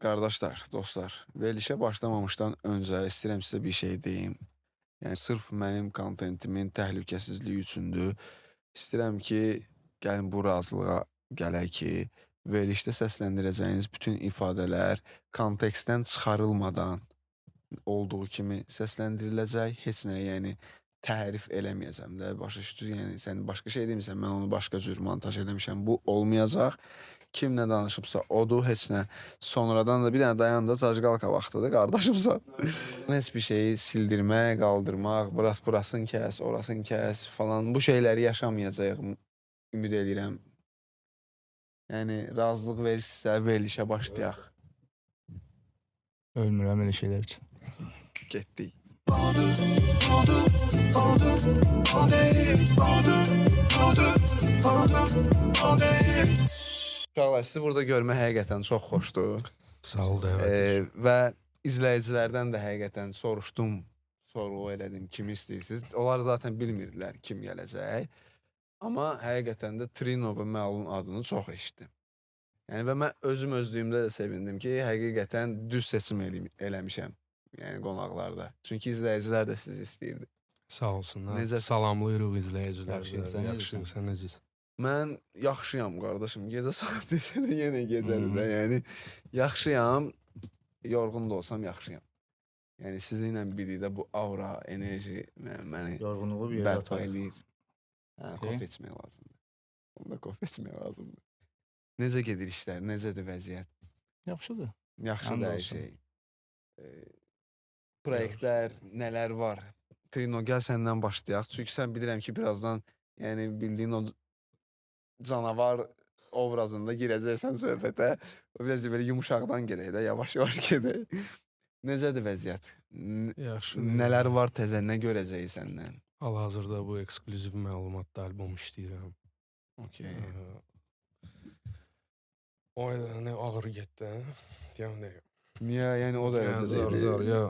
Qardaşlar, dostlar, verilişə başlamamışdan öncə istəyirəm sizə bir şey deyim. Yəni sırf mənim kontentimin təhlükəsizliyi üçündür. İstəyirəm ki, gəlin bu razılığa gələk ki, verilişdə səsləndirəcəyiniz bütün ifadələr kontekstdən çıxarılmadan olduğu kimi səsləndiriləcək. Heç nə, yəni təhrif eləməyəcəm də. Başa düşdünüz? Yəni sən başqa şey demirsən, mən onu başqa cür montaj eləmişəm. Bu olmayacaq. Kim nə danışıbsa odur, heç nə. Sonradan da bir dənə dayanında cacqalka vaxtıdır, qardaşımsa. Heç bir şeyi sildirmək, qaldırmaq, burasını kəs, orasını kəs falan. Bu şeyləri yaşamayacağıq, ümid edirəm. Yəni, razılıq verirsə, verilişə başlayaq. Ölmürəm elə şeylər üçün. Getdik. Uşaqlar, sizi burada görmək həqiqətən çox xoşdur. Sağ ol, dəvət. Və izləyicilərdən də həqiqətən soruşdum, sorğu elədim, kimi istəyirsiniz. Onlar zaten bilmirdilər kim gələcək. Amma həqiqətən də Trino və Məlun adını çox eşitdim. Yəni, və mən özlüyümdə də sevindim ki, həqiqətən düz seçim eləmişəm. Yəni, qonaqlarda. Çünki izləyicilər də sizi istəyirdi. Sağ olsunlar. Necə? Salamlayırıq izləyicilər. Yaxşıyıq, sən necəsən? Sən necəsən? Mən yaxşıyam, qardaşım. Gecə saat desədə yenə gecədir də. Yəni, yaxşıyam, yorğun da olsam yaxşıyam. Yəni, sizinlə birlikdə bu aura, enerji məni Yorğunluğu bir yerdə bərpa atar. eləyir. Hə, Okay. kofe içmək lazımdır. Onda kofe içmək lazımdır. Necə gedir işlər, necədir vəziyyət? Yaxşıdır. Yaxşıdır Həmd hər olsun. şey. Proyektlər, nələr var? Trino, gəl səndən başlayaq. Çünki sən bilirəm ki, birazdan yəni bildiyin o canavar obrazında girəcəksən söhbətə. O biraz belə yumuşaqdan gedək də, yavaş-yavaş gedək. Necədir vəziyyət? Yaxşı. Nələr var təzə, nə görəcəyik səndən? Hal-hazırda bu ekskluziv məlumatda albom işləyirəm. Okey. O nə ağır getdi, hə? Yəni Niyə? Yəni o dərəcədə zor, ya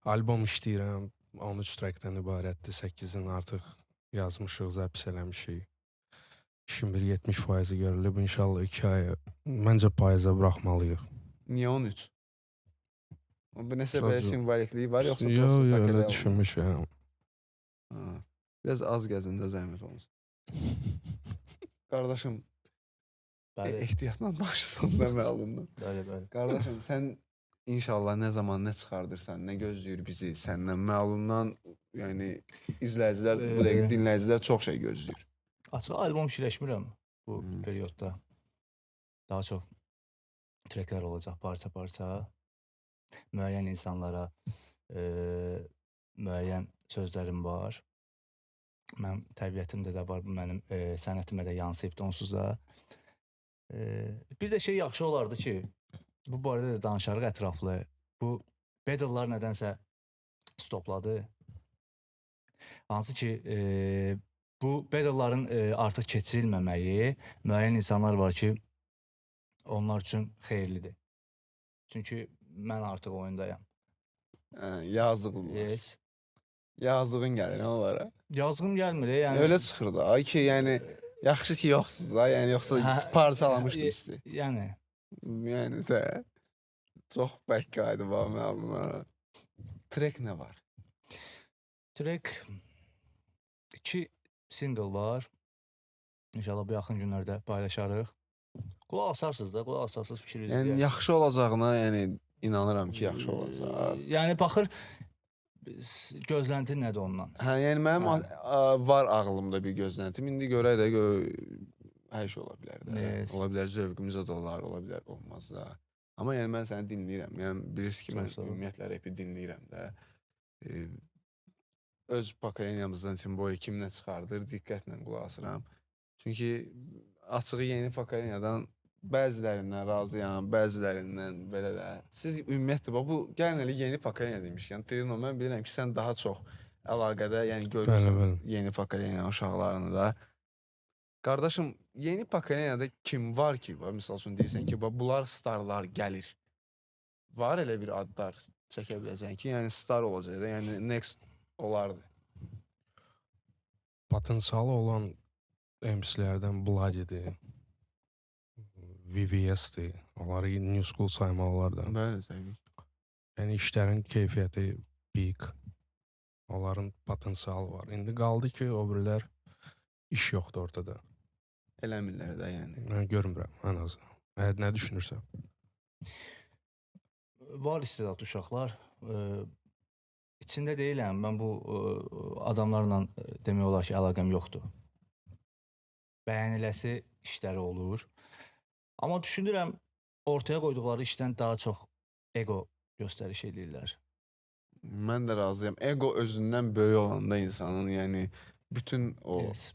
albom işləyirəm. 13 trackdən ibarətdir. 8-in artıq yazmışıq, zəbs eləmişik. İşin bir 70% görülüb. İnşallah 2 ay məncə payıza buraxmalıyıq. Niyə 13? Bu nəsə belə simvolikliyi var, yoxsa Yox, prosta elə takılı düşünmüşəm. Biraz az gəzində zəhmət olmasın. Qardaşım, Bəli, ehtiyatla danışsan da məlumdur. bəli. Qardaşım, sən inşallah nə zaman nə çıxardırsan, nə gözləyir bizi səndən məlumdan, yəni izləyicilər, bu dəqiqə dinləyicilər çox şey gözləyir. Açıq albom fikirləşmirəm bu Hmm. periodda. Daha çox treklər olacaq parça-parça. Müəyyən insanlara müəyyən sözlərim var. Mənim təbiətimdə də var, bu mənim sənətimə də yansıyıbdır onsuz da. Bir də şey yaxşı olardı ki, bu barədə də danışarıq ətraflı. Bu Beatles-lar nədənsə stopladı. Hansı ki, bu Beatles-ların artıq keçirilməməyi müəyyən insanlar var ki, onlar üçün xeyirlidir. Çünki mən artıq oyundayam. Yazığın var. Yes. Yazığın gəlir onlara. Yazığım gəlmir, yəni. Öyle çıxır da ki, yəni yaxşı ki yoxsuz da, yəni yoxsa parçalamışdım sizi. Yəni. Yəni də çox bərk qaydı var məlumlar. Trek nə var? Trek 2 single var. İnşallah bu yaxın günlərdə paylaşarıq. Qulaq asarsınız da, qulaq asarsınız fikrinizi. Yəni yaxşı olacağına, yəni inanıram ki, yaxşı olacaq. Yəni baxır gözləntin nədir ondan? Hə, yəni mənim var ağlımda bir gözləntim. İndi görək də hər şey ola bilər də. Yes. Ola bilər zövqümüzə də ola bilər olmaz da. Amma yəni mən səni dinləyirəm. Yəni bilirsiniz ki, mən ümumiyyətlə rapi dinləyirəm də. Öz pokoleniyamızdan Timboy kim nə çıxardır, diqqətlə qulaq asıram. Çünki açığı yeni pokoleniyadan bəzilərindən razıyam, bəzilərindən belə də. Siz ümumiyyətlə bu gəlin elə yeni pokoleniya demişkən, Trino, mən bilirəm ki, sən daha çox əlaqədə, yəni görürsən yeni pokoleniya uşaqlarını da. Qardaşım, yeni pokoleniyada kim var ki, misal üçün deyirsən ki, bunlar starlar gəlir. Var elə bir adlar çəkə biləcəksən ki, yəni star olacaq da, yəni next olardı. Potensialı olan MC-lərdən Bladidir. VVS-dir. Onları New School saymaq olar da. Bəli, təbii. Yəni işlərin keyfiyyəti peak. Onların potensialı var. İndi qaldı ki, o birilər iş yoxdur ortada. Eləmirlər də yəni. Mən görmürəm ən azından. Nə düşünürsən? Var istedadlı uşaqlar. İçində deyiləm. Mən bu adamlarla demək olar ki, əlaqəm yoxdur. Bəyəniləsi işləri olur. Amma düşünürəm, ortaya qoyduqları işdən daha çox ego göstəriş edirlər. Mən də razıyam. Ego özündən böyük olanda insanın, yəni bütün o Yes.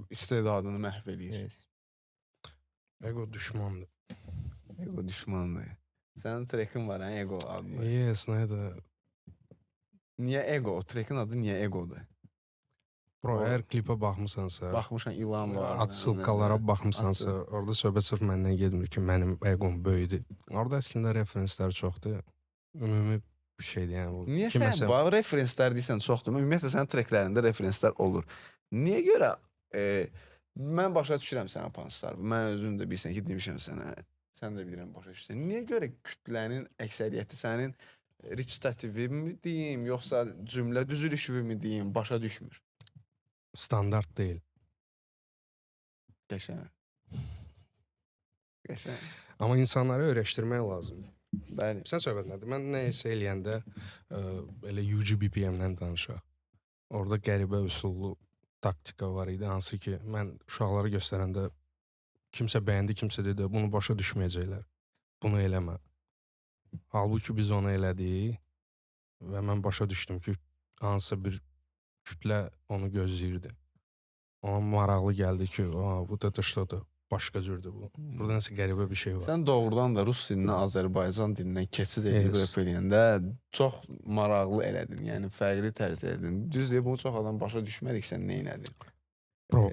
istedadını məhv eləyir. Yes. Ego düşmandır. Ego düşmandır. Sənin trekin var, hə, ego adlı. Yes, nədir? Niyə ego? O trekin adı niyə egodur? Bro, O- əgər klipə baxmısansa, Baxmışam ilan var. Atsılkalara baxmısansa, orada söhbət sırf məndən getmir ki, mənim egom böyüdür. Orada əslində referenslər çoxdur. Ümumi bir şeydir, yəni bu. Niyə kiməsə- sən bu referenslər deyirsən çoxdur? Ümumiyyətlə sənin treklərində referenslər olur. Niyə görə mən başa düşürəm sənin panslar. Mən özüm də bilirsən ki, demişəm sənə. Sən də bilirəm başa düşürsən. Niyə görə kütlənin əksəriyyəti sənin recitativi mi deyim, yoxsa cümlə düzülüşü mi deyim, başa düşmür? Standart deyil. Qəşəng. Qəşəng. Amma insanları öyrəşdirmək lazımdır. Bəli. Sən söhbət nədir? Mən nəyisə eləyəndə elə UGBPM-dən danışaq. Orada qəribə üsullu taktika var idi, hansı ki, mən uşaqlara göstərəndə kimsə bəyəndi, kimsə dedi, bunu başa düşməyəcəklər. Bunu eləmə. Halbuki biz onu elədik və mən başa düşdüm ki, hansısa bir kütlə onu gözləyirdi. Ona maraqlı gəldi ki, bu da dışdadır, başqa cürdür bu. Burada nəsə qəribə bir şey var. Sən doğrudan da rus dilindən Azərbaycan dilindən keçid edib Yes. rap eləyəndə çox maraqlı elədin. Yəni fərqli tərz elədin. Düzdür, bunu çox adam başa düşmədik, sən nə elədin? Bro,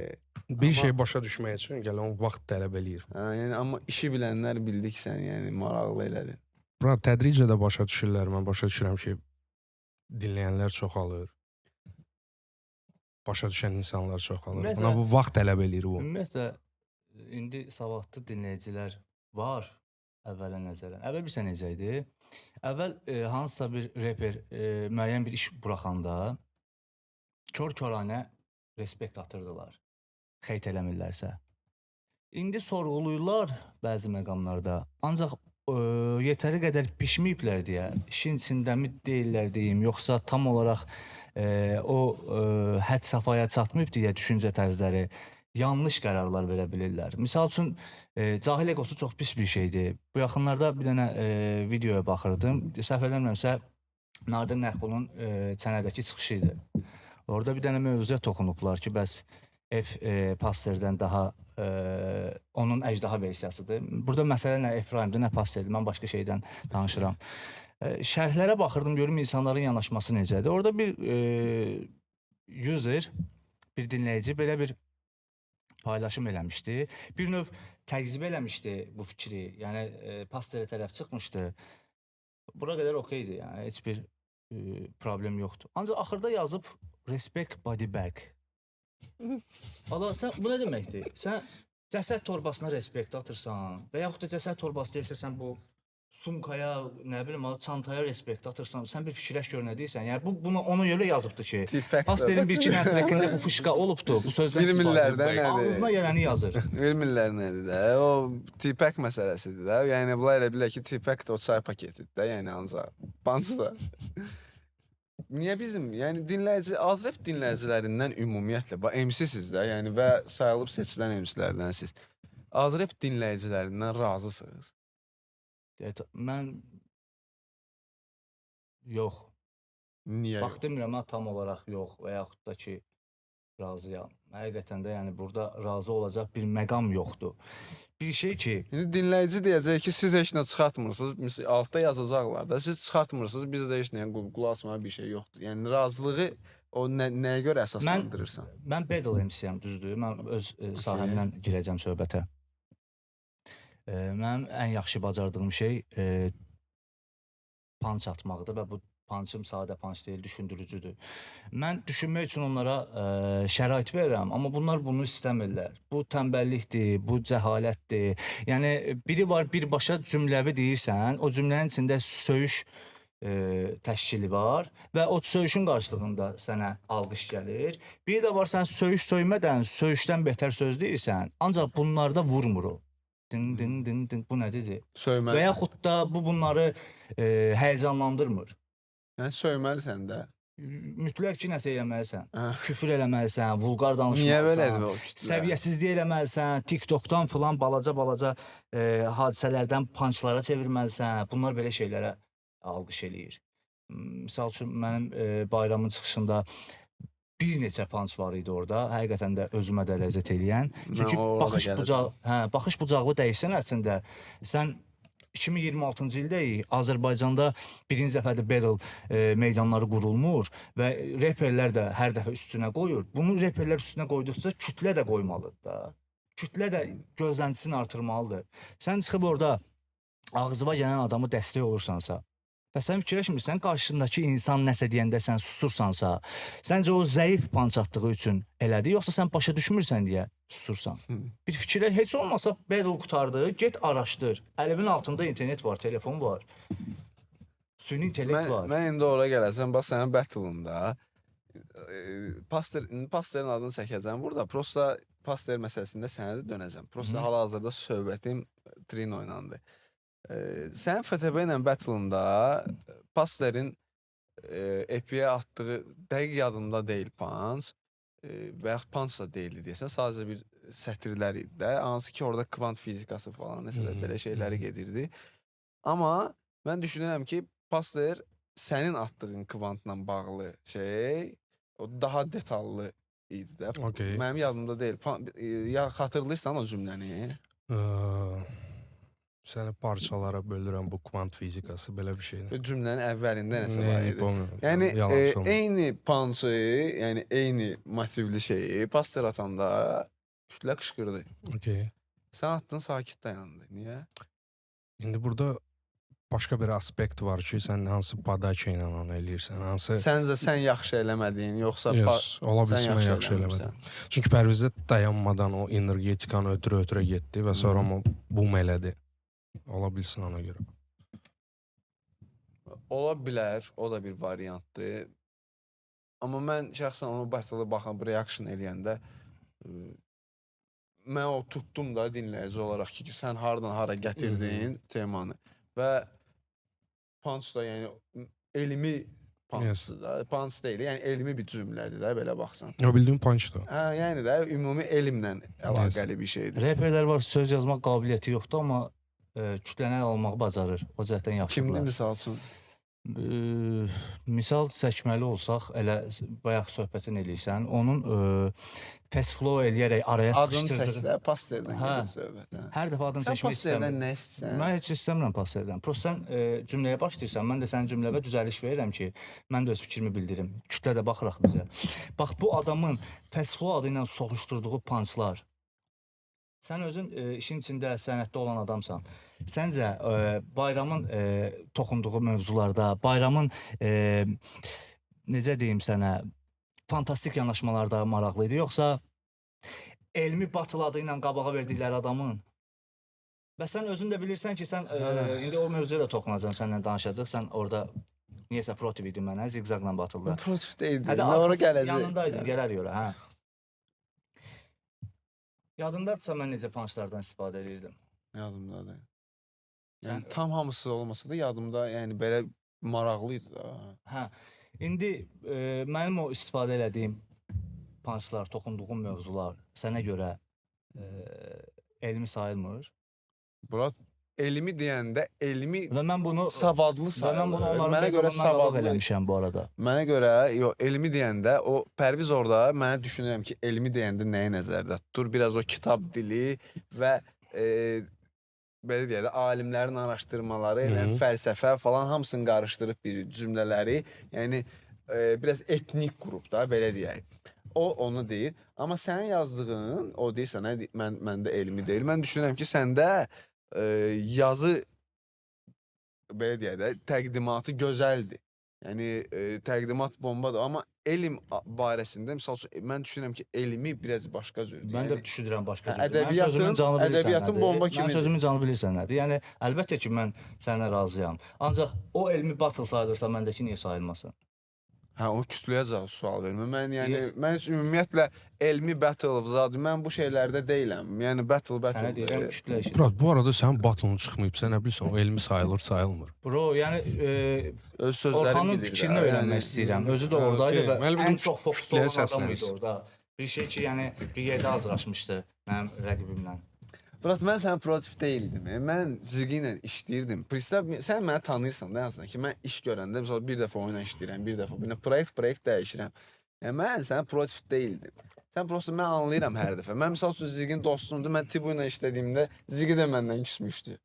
bir amma- şey başa düşmək üçün gələ o vaxt tələb eləyir. Yəni amma işi bilənlər bildi ki, sən yəni maraqlı elədin. Bura tədricə də başa düşürlər. Mən başa düşürəm ki, dinləyənlər çoxalır. Başa düşən insanlar çoxalır. Ümumiyyətlə- Buna bu vaxt tələb eləyir bu. Ümumiyyətlə indi savadlı dinləyicilər var əvvələ nəzərən. Əvvəl bilirsən necə idi? Əvvəl hansısa bir reper müəyyən bir iş buraxanda kör-köranə respekt atırdılar. Xeyt eləmirlərsə. İndi sorğuluyurlar bəzi məqamlarda. Ancaq yetəri qədər pişməyiblər deyə işin içindəmi deyirlər deyim, yoxsa tam olaraq o hədd safhaya çatmayıb deyə düşüncə tərzləri yanlış qərarlar verə bilirlər. Misal üçün cahil egosu çox pis bir şeydir. Bu yaxınlarda bir dənə videoya baxırdım. Səhv eləmirəmsə Nadir Nəxbulun çənədəki çıxışı idi. Orada bir dənə mövzuya toxunublar ki, bəs F Pasterdən daha onun əjdaha versiyasıdır. Burada məsələ nə Efraimdir, nə Pasterdir. Mən başqa şeydən danışıram. Şərhlərə baxırdım, görüm insanların yanaşması necədir. Orada bir user, bir dinləyici belə bir paylaşım eləmişdi. Bir növ təqzib eləmişdi bu fikri. Yəni Pasterə tərəf çıxmışdı. Bura qədər okeydir, yəni heç bir problem yoxdur. Ancaq axırda yazıb respect body bag. Valla sən bu nə deməkdir? Sən cəsəd torbasına respekt atırsan və yaxud da cəsəd torbası deyirsə sən bu sumkaya, nə bilim, çantaya respekt atırsan, sən bir fikirləş gör nə deyirsən. Yəni bunu ona görə yazıbdı ki, Pasterin bir-iki dənə trekində bu fışqa olubdu. Bu sözdən Bilmirlərdən nədir? ağzına gələni yazır. Bilmirlər nədir də. O T-Pack məsələsidir də. Yəni bunlar elə bilər ki, T-Pack də o çay paketidir də. Yəni ancaq Bansı da. Niyə bizim, yəni dinləyici, Azref dinləyicilərindən ümumiyyətlə, MC-siz də, yəni və sayılıb seçilən MC-lərdən siz. Azref dinləyicilərindən razısınız? Mən yox. Niyə? Bax demirəm, tam olaraq yox və yaxud da ki, razıyam. Həqiqətən də yəni burada razı olacaq bir məqam yoxdur. Bir şey ki... İndi dinləyici deyəcək ki, siz heç nə çıxartmırsınız. Altda yazacaqlar da, siz çıxartmırsınız, bizdə heç nəyə qulaq asmağa bir şey yoxdur. Yəni razılığı o nəyə görə əsaslandırırsan? Mən battle MC-yəm, düzdür. Mən öz sahəmdən girəcəm söhbətə. Mənim ən yaxşı bacardığım şey punch atmaqdır və bu Punchım sadə punch deyil, düşündürücüdür. Mən düşünmək üçün onlara şərait verirəm, amma bunlar bunu istəmirlər. Bu tənbəllikdir, bu cəhalətdir. Yəni biri var birbaşa cümləvi deyirsən, o cümlənin içində söyüş təşkili var və o söyüşün qarşılığında sənə alqış gəlir. Bir də var sən söyüş söymədən, söyüşdən betər söz deyirsən, ancaq bunlarda vurmur o. Din din din din bu nədir? Və Söyməlisən. yaxud da bu bunları həyəcanlandırmır. Yəni söyməlisən də. Mütləq ki nəsə eləməlisən. Hə. Küfür eləməlisən, vulqar Niyə danışmalısan. belədir o kütlə? Səviyyəsizlik eləməlisən, TikTokdan filan balaca hadisələrdən punchlara çevirməlisən. Bunlar belə şeylərə alqış eləyir. Misal üçün mənim bayramın çıxışında bir neçə punch var idi orada. Həqiqətən də özümə də ləzzət eləyən. Çünki baxış bucağı dəyişsən əslində sən 2026-cı ildəyik. Azərbaycanda birinci dəfədir battle meydanları qurulmur və reperlər də hər dəfə üstünə qoyur. Bunu reperlər üstünə qoyduqca kütlə də qoymalıdır da. Kütlə də gözləntisini artırmalıdır. Sən çıxıb orada ağzıva gələn adamı dəstək olursansa, və sən fikirləşmirsən, qarşındakı insan nəsə deyəndə sən susursansa, səncə o zəif punch atdığı üçün elədi, yoxsa sən başa düşmürsən deyə susursan? Bir fikirlə, heç olmasa battle qurtardı, get araşdır. Əlimin altında internet var, telefon var, süni intellekt var. Mən indi ora gələsəm, bax sənin battle-ında Pasterin adını çəkəcəm burada. Prosta Paster məsələsində sənə də dönəcəm. Prosta hal-hazırda söhbətim Trino ilandı. Sənin FTB ilə battle-ında Pasterin EP-yə atdığı dəqiq yadımda deyil punch və yaxud punch da deyildi deyəsən, sadəcə bir sətirlər idi də, hansı ki orada kvant fizikası falan nəsə də belə şeyləri gedirdi. Amma mən düşünürəm ki, Paster sənin atdığın kvantla bağlı şey o daha detallı idi də. Mənim yadımda deyil. Xatırlayırsan o cümləni? Səni parçalara bölürəm bu kvant fizikası, belə bir şeydir. Cümlənin əvvəlində nəsə var idi. Yəni, eyni punch-ı, yəni eyni motivli şeyi Paster atanda kütlə qışqırdı. Sən atdın, sakit dayandı. Niyə? İndi burada başqa bir aspekt var ki, sən hansı podача ilə onu eləyirsən, hansı... Səncə sən yaxşı eləmədin, yoxsa... Ola bilsin, mən yaxşı eləmədim. Çünki Pərvizdə dayanmadan o energetikanı ötürə getdi və sonra o boom elədi. Ola bilsin ona görə. Ola bilər, o da bir variantdır. Amma mən şəxsən onu batılı baxıb reaction eləyəndə mən o tutdum da dinləyici olaraq ki, sən haradan hara gətirdin temanı və punch da yəni elmi punchdır da, punch deyil, yəni elmi bir cümlədir də, belə baxsan. O bildiğin punchdır. Hə, yəni də ümumi elmlə əlaqəli bir şeydir. Reperlər var, söz yazmaq qabiliyyəti yoxdur, amma kütləni almağı bacarır. O cəhətdən yaxşıdırlar. Kimdir misal üçün? Misal çəkməli olsaq, elə bayaq söhbətin eləyirsən, onun fast flow eləyərək araya sıxışdırdığı... Adını çək də, Pasterdən gedir söhbət. Hər dəfə adını seçmək istəmirəm. Sən Pasterdən nə istəyirsən? Mən heç istəmirəm Pasterdən. Prost sən cümləyə başlayırsan, mən də sənin cümləvə düzəliş verirəm ki, mən də öz fikrimi bildirim. Kütlə də baxıraq bizə. Bax, bu adamın fast flow adı ilə soxuşdurduğu punchlar, sən özün işin içində, sənətdə olan adamsan. Səncə bayramın toxunduğu mövzularda, bayramın necə deyim sənə, fantastik yanaşmalarda maraqlı idi, yoxsa elmi batıl adı ilə qabağa verdikləri adamın? Və sən özün də bilirsən ki, sən indi o mövzuya da toxunacaqsan, səninlə danışacaq, sən orada niyəsə protiv idin mənə, zigzaqla batılda. Protiv deyildi, ora gələcək. Yanındaydın, gələr yora, hə. Yadındadırsa mən necə punchlardan istifadə edirdim? Yadımdadır. Yəni, tam hamısı olmasa da yadımda, yəni belə maraqlıydı da. Hə, indi mənim o istifadə elədiyim punchlar, toxunduğum mövzular sənə görə elmi sayılmır? Burat, elmi deyəndə, elmi və mən bunu savadlı sayılır. Və mən bunu onların bədəlindən qabaq eləmişəm bu arada. Mənə görə, elmi deyəndə, o Pərviz orada mənə düşünürəm ki, elmi deyəndə nəyi nəzərdə tutur? Biraz o kitab dili və belə deyək də, alimlərin araşdırmaları, fəlsəfə falan hamısını qarışdırıb bir cümlələri, yəni biraz etnik qrup da, belə deyək. O, onu deyir. Amma sənin yazdığın, o deyir sənə, məndə elmi deyil. Mən düşünürəm ki, səndə yazı, belə deyək də, təqdimatı gözəldir. Yəni təqdimat bombadır, amma elm barəsində misal üçün mən düşünürəm ki, elmi biraz başqa cürdür. Mən də Yəni düşünürəm başqa cür. ədəbiyyatın bomba Mən kimidir. sözümün canı bilirsən nədir? Yəni əlbəttə ki, mən səninlə razıyam. Ancaq o elmi batıl sayılırsa, məndəki niyə sayılmasın? Hə, o kütləyə sual vermə. Mən yəni Yes. mən heç ümumiyyətlə elmi battle zadı mən bu şeylərdə deyiləm. Yəni battle Sənə deyirəm kütlə işi. Murat, bu arada sənin batonun çıxmayıb. Sən nə bilirsən, o elmi sayılır, sayılmır. Bro, yəni öz sözləri Orxanın bilir. fikrini öyrənmək istəyirəm. Özü də Ha, oradaydı okey. və Mən bildim ən çox fokuslu kütləyə olan adam idi səslənirsən. orada. Bir şey ki, yəni bir yerdə hazırlaşmışdı mənim rəqibimlə. Murat, mən sənin proaktiv deyildim. Mən Zigi ilə işləyirdim. Pristav, sən məni tanıyırsan da aslında ki, mən iş görəndə məsələn bir dəfə oyunla işləyirəm, bir dəfə bir proyekt dəyişirəm. Yəni mən sənin proaktiv deyildim. Sən prosta mən anlayıram hər dəfə. Mən məsəl üçün Zigin dostumdur. Mən Tibu ilə işlədiyimdə Zigi də məndən küsmüşdü.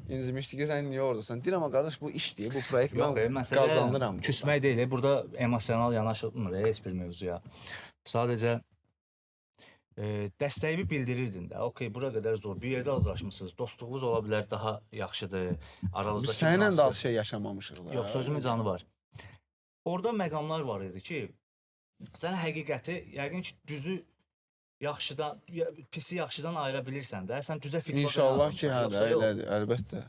İncimişdi ki, sən niyə oradasan? Deyirəm, qardaş, bu işdir, bu proyekt Yox, mən məsələ qazanıram. küsmək deyil. Burada emosional yanaşılmır heç bir mövzuya. Sadəcə dəstəyimi bildirirdin də. Okay, bura qədər zor. Bir yerdə hazırlaşmısınız. Dostluğunuz ola bilər, daha yaxşıdır. Biz Aranızdakı səninlə də münasibət- az şey yaşamamışıq da. Yox, sözümün canı var. Orada məqamlar var idi ki, sən həqiqəti, yəqin ki, düzü yaxşıdan, pisi yaxşıdan ayıra bilirsən də. Sən düzə fit İnşallah ki, hə də, elədir, əlbəttə.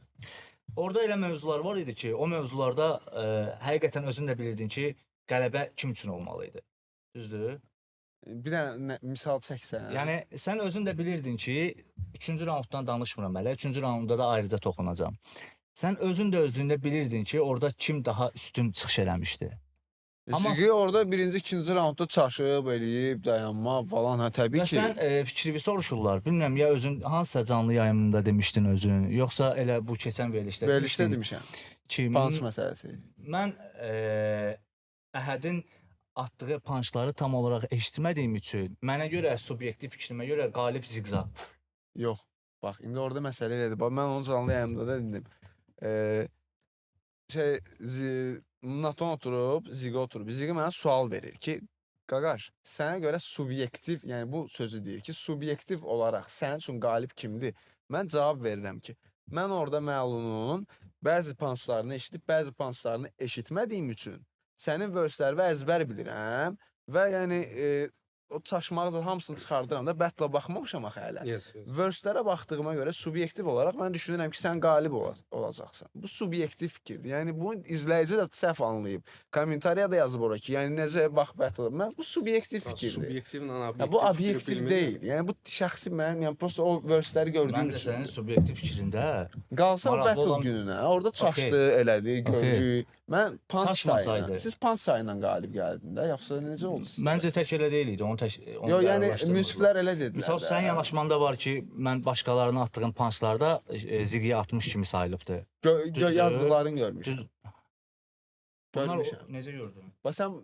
Orada elə mövzular var idi ki, o mövzularda həqiqətən özün də bilirdin ki, qələbə kim üçün olmalı idi. Düzdür? Bir dənə misal çəksən. Yəni sən özün də bilirdin ki, 3-cü raunddan danışmıram hələ. 3-cü raunda da ayrıca toxunacağam. Sən özün də özlüyündə bilirdin ki, orada kim daha üstün çıxış eləmişdi. Amma- Zigi orada birinci, ikinci raundda çaşıb, eləyib, dayanma falan, hə təbii Və ki. sən fikrimi soruşurlar. Bilmirəm ya özün hansısa canlı yayımında demişdin özün, yoxsa elə bu keçən verilişdə Verilişdə demişəm. ki, Punch məsələsi. mən Əhədin atdığı punchları tam olaraq eşitmədiyim üçün mənə görə subyektiv fikrimə görə qalib Zigzag. Yox. Bax, indi orada məsələ elədir. Bax, mən onun canlı yayımda da dedim. Naton oturub, Zigi oturub. Zigi mənə sual verir ki, qaqaş, sənə görə subyektiv, yəni bu sözü deyir ki, subyektiv olaraq sənin üçün qalib kimdir? Mən cavab verirəm ki, mən orada məlunun bəzi punchlarını eşidib, bəzi punchlarını eşitmədiyim üçün sənin verslərini əzbər bilirəm və yəni o çaşmağı hamısını çıxardıram da, battle'a baxmamışam axı hələ. Verslərə baxdığıma görə subyektiv olaraq mən düşünürəm ki, sən qalib olacaqsan. Bu subyektiv fikirdir. Yəni bunu izləyici də səhv anlayıb. Kommentariya da yazıb ora ki, yəni necə bax battle. Mən bu subyektiv fikirdir. Subyektivlə Ya, obyektiv. bu obyektiv deyil. Yəni bu şəxsi mənim, yəni prosta o versləri gördüyüm Mən də sənin üçün. subyektiv fikrində Qalsa o maraqlı battle olan- gününə, orada çaşdı, elədi, gördü. Mən punch Çaşmasaydı. sayına, siz punch sayına qalib gəldin də, yoxsa necə oldu sizdə? məncə tək elə deyil idi. Onu Yox, yəni qərarlaşdırmırdılar. müsiflər elə dedilər. Misal də. sənin yanaşmanda var ki, mən başqalarına atdığım punchlarda Zigiyə atmış kimi sayılıbdı. Düzdür. Yazdıqlarını görmüşəm. Düz. Onlar Görmüşəm. necə gördün? Bax sən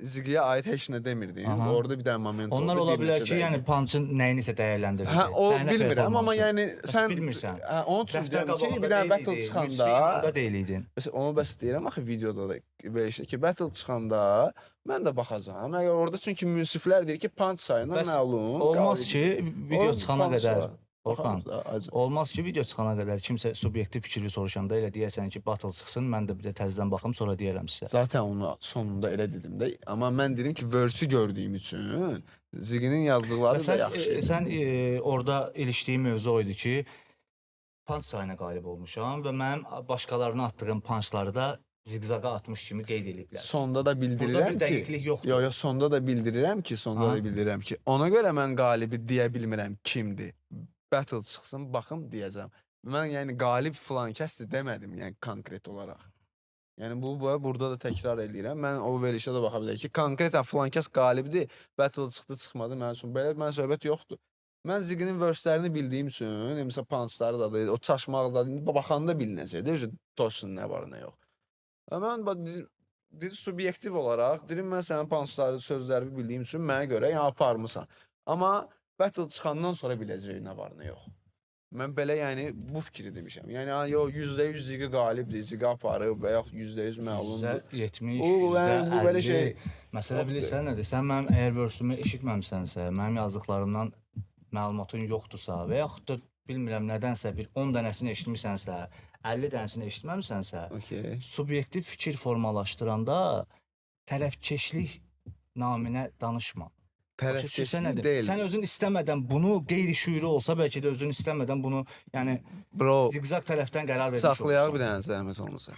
Zigiyə aid heç nə demirdin. Aha. Orada bir dənə moment oldu. Onlar ola bir bilər neçə ki, dəqiqə. yəni punchın nəyinisə dəyərləndirdi. Hə, o Səhnə bilmirəm, amma performansı. yəni Bəs sən bilmirsən. Hə, onun üçün Dəftər deyirəm ki, qabağında bir dənə deyil battle idi, çıxanda, müsbət deyil idin. məsələn, onu bəs deyirəm axı videoda da belə ki, battle çıxanda mən də baxacağam. Əgər orada çünki münsiflər deyir ki, punch sayına Bəs məlum. Olmaz qalib. ki, video O çıxana punch qədər var. Orxan, Baxarız da, acı. olmaz ki, video çıxana qədər kimsə subyektiv fikri soruşanda elə deyəsən ki, battle çıxsın, mən də bir də təzədən baxım, sonra deyərəm sizə. Zaten onu sonunda elə dedim də. Amma mən dedim ki, versi gördüyüm üçün Ziginin yazdıqları da Sən, yaxşı. sən orada ilişdiyi mövzu o idi ki, punch sayına qalib olmuşam və mənim başqalarına atdığım punchları da zigzaga atmış kimi qeyd ediblər. Sonda da Burada bildirirəm bir ki, dəqiqlik yoxdur. Yox, sonda da bildirirəm ki, Ha. da bildirirəm ki, ona görə mən qalibi deyə bilmirəm kimdir. Battle çıxsın, baxım deyəcəm. Mən yəni qalib filan kəsdir demədim, yəni konkret olaraq. Yəni bu burada da təkrar eləyirəm. Mən o verilişə də baxa bilərəm ki, konkret filan kəs qalibdir, battle çıxdı, çıxmadı mənim üçün belə mən söhbət yoxdur. Mən Ziginin verslərini bildiyim üçün, məsələn punchları da, o çaşmağı da baxanda bilinəcək. Deyir Toshin nə var, nə yox. Mən dedi subyektiv olaraq, dedim mən sənin punchları, sözlərini bildiyim üçün mənə görə yəni aparmısan. Amma battle çıxandan sonra biləcək nə var, nə yox. Mən belə yəni bu fikri demişəm. Yəni yox %100 Zigi qalibdir, Zigi aparıb və yox %100 məlumdur. %70, Bu belə şey. Məsələ yoxdur. bilirsən nədir? Sən mənim əgər versümü eşitməmisənsə, mənim yazdıqlarımdan məlumatın yoxdursa və yaxud da bilmirəm nədənsə bir 10 dənəsini eşitmisənsə, 50 dənəsini eşitməmisənsə, Okey. subyektiv fikir formalaşdıranda tərəfkeşlik naminə danışma. Başa düşürsən Tərəfkeşlik nədir? deyil. Sən özün istəmədən bunu qeyri-şüuri olsa, bəlkə də özün istəmədən bunu, yəni Bro, ziqzaq tərəfdən qərar vermiş saxlayaq bir olursan. dənə zəhmət olmasa.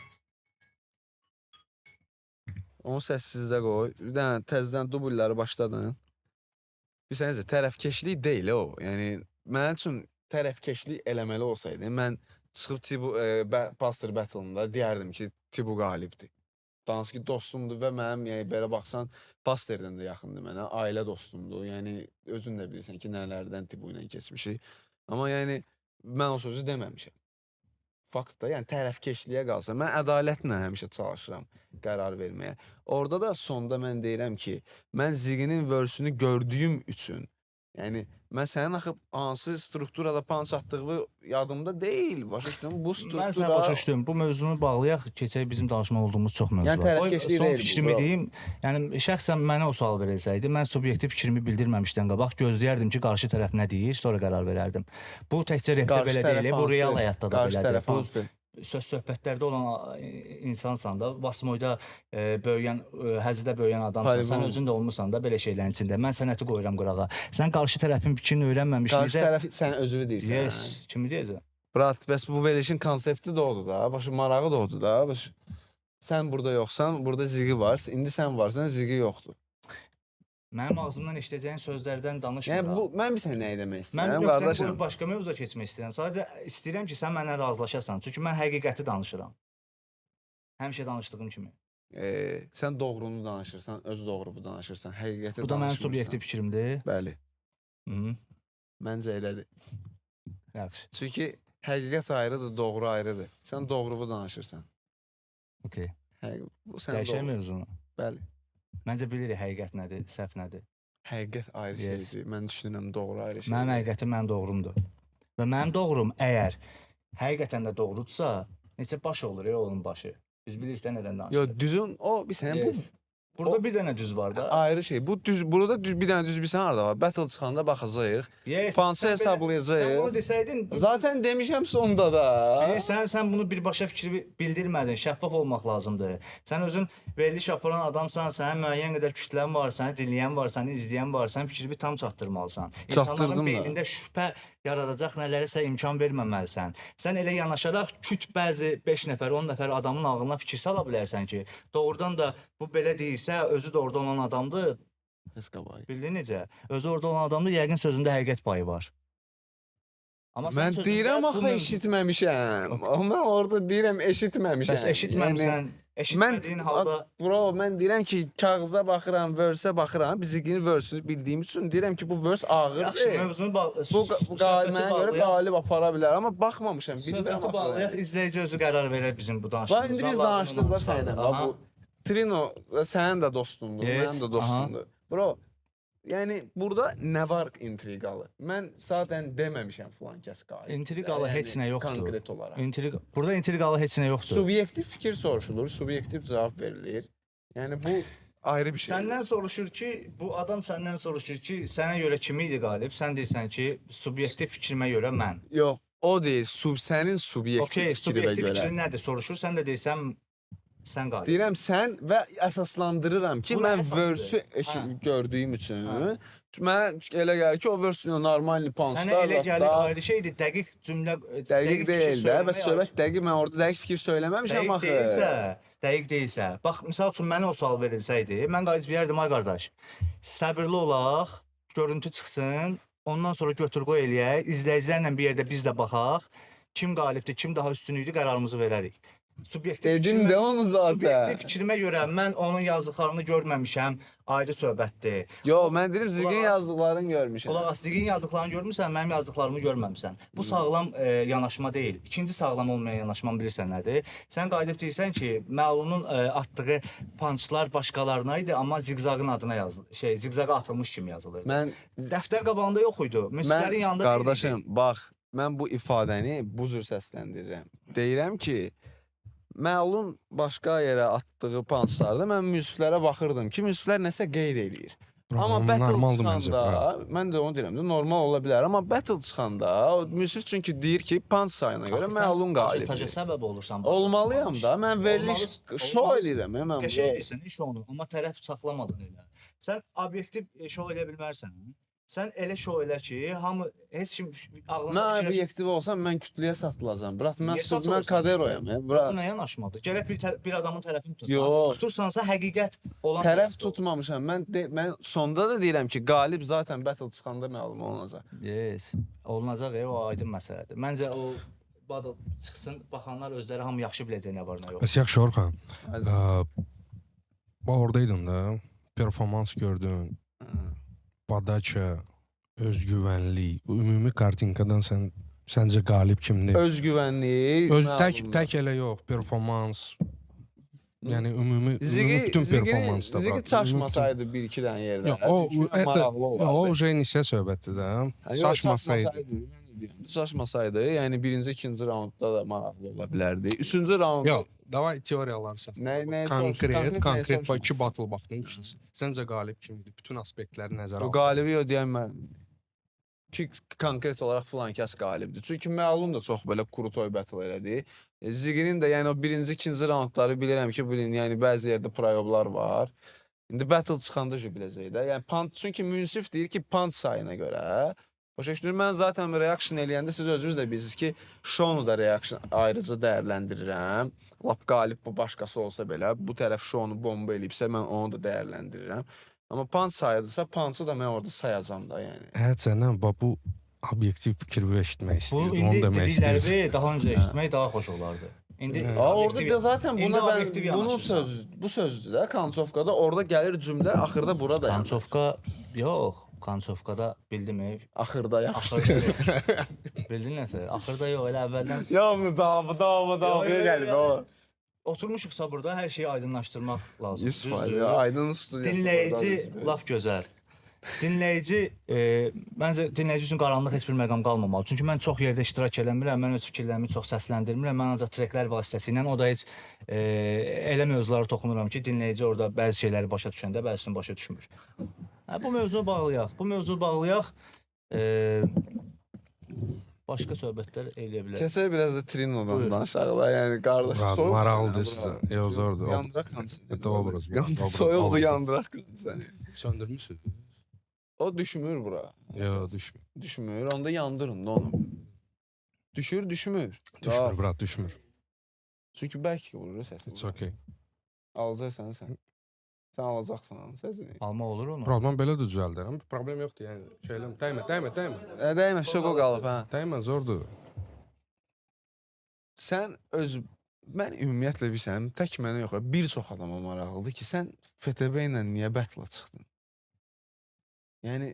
Onu səssizdə qoy. Bir dənə təzədən dublləri başladın. Bilsənizə, tərəfkeşlik deyil o. Yəni, mənim üçün tərəfkeşlik eləməli olsaydı, mən çıxıb Tibu, Pastor Battle-ında deyərdim ki, Tibu qalibdir. Dansı ki, dostumdur və mənim, yəni, belə baxsan, Pastor'dan da yaxındır mənə, ailə dostumdur. Yəni, özün də bilirsən ki, nələrdən Tibu ilə keçmişik. Amma yəni, mən o sözü deməmişəm. Fakt da, yəni tərəfkeşliyə qalsa, mən ədalətlə həmişə çalışıram qərar verməyə. Orada da sonda mən deyirəm ki, mən Ziginin versünü gördüyüm üçün, yəni mən sənin axı hansı strukturada punch atdığı yadımda deyil. Başa düşdün? Bu Mən struktura... sənə başa düşdüm. Bu mövzunu bağlayaq, keçək bizim danışma olduğumuz çox mövzu Yəni var. tərəfkeşlik Son deyil bu, fikrimi bravo. deyim. Yəni şəxsən mənə o sual verilsəydi, mən subyektiv fikrimi bildirməmişdən qabaq gözləyərdim ki, qarşı tərəf nə deyir, sonra qərar verərdim. Bu təkcə repdə belə deyil, bu real həyatda da belədir. Bu söhbətlərdə olan insansan da, Vasmoyda böyüyən, Həzidə böyüyən adamsan, sən özün də olmusan da belə şeylərin içində. Mən sənəti qoyuram qırağa. Sən qarşı tərəfin fikrini öyrənməmiş. Qarşı tərəf sən özünü deyirsən. Yes, kimi deyəcək? Brat, bəs bu verilişin konsepti də odur da, başı marağı da odur da. Başı, sən burada yoxsan, burada Zigi var. İndi sən varsan, Zigi yoxdur. Mənim ağzımdan eşidəcəyin sözlərdən danışmıram. Yəni bu mən bir sənə nə demək Mən istəyirəm, nöqtəni qardaşım? qoyub başqa mövzuya keçmək istəyirəm. Sadəcə istəyirəm ki, sən mənlə razılaşasan. Çünki mən həqiqəti danışıram. Həmişə danışdığım kimi. Sən doğrunu danışırsan, öz doğrunu danışırsan, həqiqəti Bu da mənim danışmırsan. subyektiv fikrimdir. Bəli, Hı. məncə elədir. Yaxşı. Çünki həqiqət ayrıdır, doğru ayrıdır. Sən doğrunu danışırsan. Okay. Bu sən Dəyişək doğru. mövzunu. Bəli. Məncə bilirik həqiqət nədir, səhv nədir. Həqiqət ayrı Yes. şeydir. Mən düşünürəm doğru ayrı şeydir. Mənim həqiqətim mənim doğrumdur. Və mənim doğrum əgər həqiqətən də doğrudursa, neçə baş olur ya onun başı. Biz bilirik də nədən danışırıq. Yo, düzün o bir sənə Yes. Burada bir dənə düz var da. ayrı şey. Bu düz burada bir dənə düz bilsən harda var? Battle çıxanda baxacağıq. Yes. Pansı sən belə- hesablayacağıq. Sən bunu desəydin, Zaten demişəm sonda da. bilirsən, sən bunu birbaşa fikri bildirmədin, şəffaf olmaq lazımdır. Sən özün veriliş aparan adamsan, sənin müəyyən qədər kütlən var, səni dinləyən var, səni izləyən var, sən fikrini tam çatdırmalısan. Çatdırdım İnsanların da. beynində şübhə yaradacaq nələrisə imkan verməməlisən. Sən elə yanaşaraq küt bəzi 5 nəfər, 10 nəfər adamın ağlına fikir sala bilərsən ki, doğrudan da bu belə deyirsə, özü də orada olan adamdır. Hesabay. Bildin necə? Özü orada olan adamdır, yəqin sözündə həqiqət payı var. Amma sən Mən sözündə deyirəm bu axı mövzu- eşitməmişəm. Amma orada deyirəm eşitməmişəm. Bəs eşitməmisən, eşitmədiyin halda bro, mən deyirəm ki, kağıza baxıram, versə baxıram, bizigin versünü bildiyim üçün deyirəm ki, bu vers ağırdır. yaxşı mövzunu Bu mənə görə qalib apara bilər, amma baxmamışam, bilmirəm. Söhbəti bağlayaq, izləyici özü qərar verər bizim bu danışığımızdan. Bax indi biz danışdıq da sənlə. Bax bu Trino sənin də dostumdur, Yes, mənim də dostumdur. Bro, yəni burada nə var intriqalı? Mən zaten deməmişəm filan kəs qalib. İntriqalı heç nə yoxdur. Konkret olaraq. Burada intriqalı heç nə yoxdur. Subyektiv fikir soruşulur, subyektiv cavab verilir. Yəni bu ayrı bir şey. Səndən soruşur ki, bu adam səndən soruşur ki, sənə görə kim idi qalib? Sən deyirsən ki, subyektiv fikrimə görə mən. Yox, o deyil, sənin subyektiv Okey, fikrinə subyektiv görə. fikrin nədir? Soruşur, sən də deyirsən sən qalib. Deyirəm sən və əsaslandırıram ki, Bu mən əsasdır. versi Hə. gördüyüm üçün Hə. mən elə gəlir ki, o versiyon normal punchlar Sənə elə gəlir ayrı şeydir, dəqiq cümlə, dəqiq deyil də, bəs söhbət dəqiq, mən orada dəqiq fikir söyləməmişəm Dəqiq axı. dəqiq deyilsə, bax misal üçün mənə o sual verilsəydi, mən qayıdıb deyərdim ay qardaş, səbirli olaq, görüntü çıxsın, ondan sonra götür qoy eləyək, izləyicilərlə bir yerdə biz də baxaq, kim qalibdir, kim daha üstünlüydü qərarımızı verərik. Subyektiv Dedim də onu zaten. Subyektiv fikrimə görə mən onun yazdıqlarını görməmişəm, ayrı söhbətdir. Yox, mən deyirəm Zigin Qulaq as. yazdıqlarını görmüşəm. Qulaq as, Zigin yazdıqlarını görmüsən, mənim yazdıqlarımı görməmisən. Bu sağlam yanaşma deyil. İkinci sağlam olmayan yanaşma bilirsən nədir? Sən qayıdıb deyirsən ki, məlunun atdığı punchlar başqalarına idi, amma ziqzaqın adına yazılır. Ziqzaqa atılmış kimi yazılır. Mən Dəftər qabağında yox idi. Müslərin yanında deyildi. qardaşım, bax, mən bu ifadəni bu cür səsləndirirəm. Deyirəm ki, məlun başqa yerə atdığı punchlarda mən müsiflərə baxırdım ki, müsiflər nəsə qeyd eləyir. Bro, Amma amma battle normaldır məncə. çıxanda, mən də onu deyirəm də, normal ola bilər. Amma battle çıxanda, o Müsif çünki deyir ki, punch sayına görə məlum Ajotaja qalibdir. səbəb olursan. Olmalıyam da, mən veriliş şou eləyirəm. Mən Qəşəng edirsən şounu, amma tərəf saxlamadan elə. Sən obyektiv şou eləyə bilmərsən. Sən elə şou elə ki, hamı heç kim ağlında Mən obyektiv olsam mən kütləyə satılacam. Brat, mən Niyə mən satılırsan? Kaderoyam. Bu Brat, nə yanaşmadır? Gərək bir adamın tərəfini tutsan. Yox. Tutursansa həqiqət olan tərəf tutmamışam. Mən sonda da deyirəm ki, qalib zaten battle çıxanda məlum olacaq. Yes. Olunacaq, o aydın məsələdir. Məncə o battle çıxsın, baxanlar özləri hamı yaxşı biləcək nə var nə yox. Bəs yaxşı Orxan. Oradaydın da, performans gördün. Badaça, özgüvənlik, ümumi kartinkadan səncə qalib kimdir? Özgüvənlik, Tək elə yox, performans. Yəni ümumi bütün performansda. Zigi çaşmasaydı bir-iki dənə yerdə. O Jenisiyə söhbətdir də. Çaşmasaydı, yəni birinci, ikinci raundda da maraqlı ola bilərdi. Üçüncü raund. Yox, davay teoriyalar sat. Konkret iki battle baxdın. Səncə qalib kimdir? Bütün aspektləri nəzərə alsın. O qalibi yox deyən mən ki, konkret olaraq filan kəs qalibdir. Çünki məlum da çox belə kuru toy battle elədi. Ziginin də yəni o birinci, ikinci raundları bilirəm ki, yəni bəzi yerdə prayoblar var. İndi battle çıxanda biləcək də. Yəni punch, çünki Münsif deyir ki, punch sayına görə. Başa düşdünüz? Mən zaten reaction eləyəndə siz özünüz də bilirsiniz ki, şounu da reaction ayrıca dəyərləndirirəm. Lap qalib bu başqası olsa belə, bu tərəf şounu bomba eləyibsə mən onu da dəyərləndirirəm. Amma punch sayırdısa, punch'ı da mən orada sayacam da yəni. Səndən bu obyektiv fikir eşitmək istəyirdim. Bu indi dedikləri daha öncə eşitmək daha xoş olardı. İndi orada da zaten bu sözdür də Konçovkada, orada gəlir cümlə, axırda bura dayanır. Konçovka yox, Konçovkada bildimi? Axırda yaxşı. Bildin nəsə? Axırda yox, elə əvvəldən. Ya davamı gəlib o. Oturmuşuqsa burada hər şeyi aydınlaşdırmaq lazımdır. Düzdür. Aydın studiyası. Dinləyici laf gözəl. Dinləyici, məncə dinləyici üçün qaranlıq heç bir məqam qalmamalı. Çünki mən çox yerdə iştirak eləmirəm, mən öz fikirlərimi çox səsləndirmirəm. Mən ancaq treklər vasitəsilə, o da heç elə mövzulara toxunuram ki, dinləyici orada bəzi şeyləri başa düşəndə, bəzisini başa düşmür. Bu mövzunu bağlayaq. Başqa söhbətlər eləyə bilər. Keçək biraz da Trino'dan danışaq da, yəni qardaş soyuq. Maraqlıdır sizə. Yox, zordur. Yandıraq kansı. Dobro. Soyuqdur, yandıraq səni. Söndürmüsün? O düşmür bura. Yox, düşmür. Düşmür, onda yandırın da onu. Düşmür. Düşmür, brat, düşmür. Çünki bəlkə vurur səsini. It's okay. Alacaqsan sən. Sən alacaqsan səsini. Alma olur onu. Problem belə də düzəldərəm. Problem yoxdur, yəni. Şeyləm, dəymə. Dəymə, şoka qalıb, hə. Dəymə, zordur. Sən mən ümumiyyətlə bilsəm, tək mənə yox, bir çox adama maraqlıdır ki, sən FTB ilə niyə battle-a çıxdın? Yəni,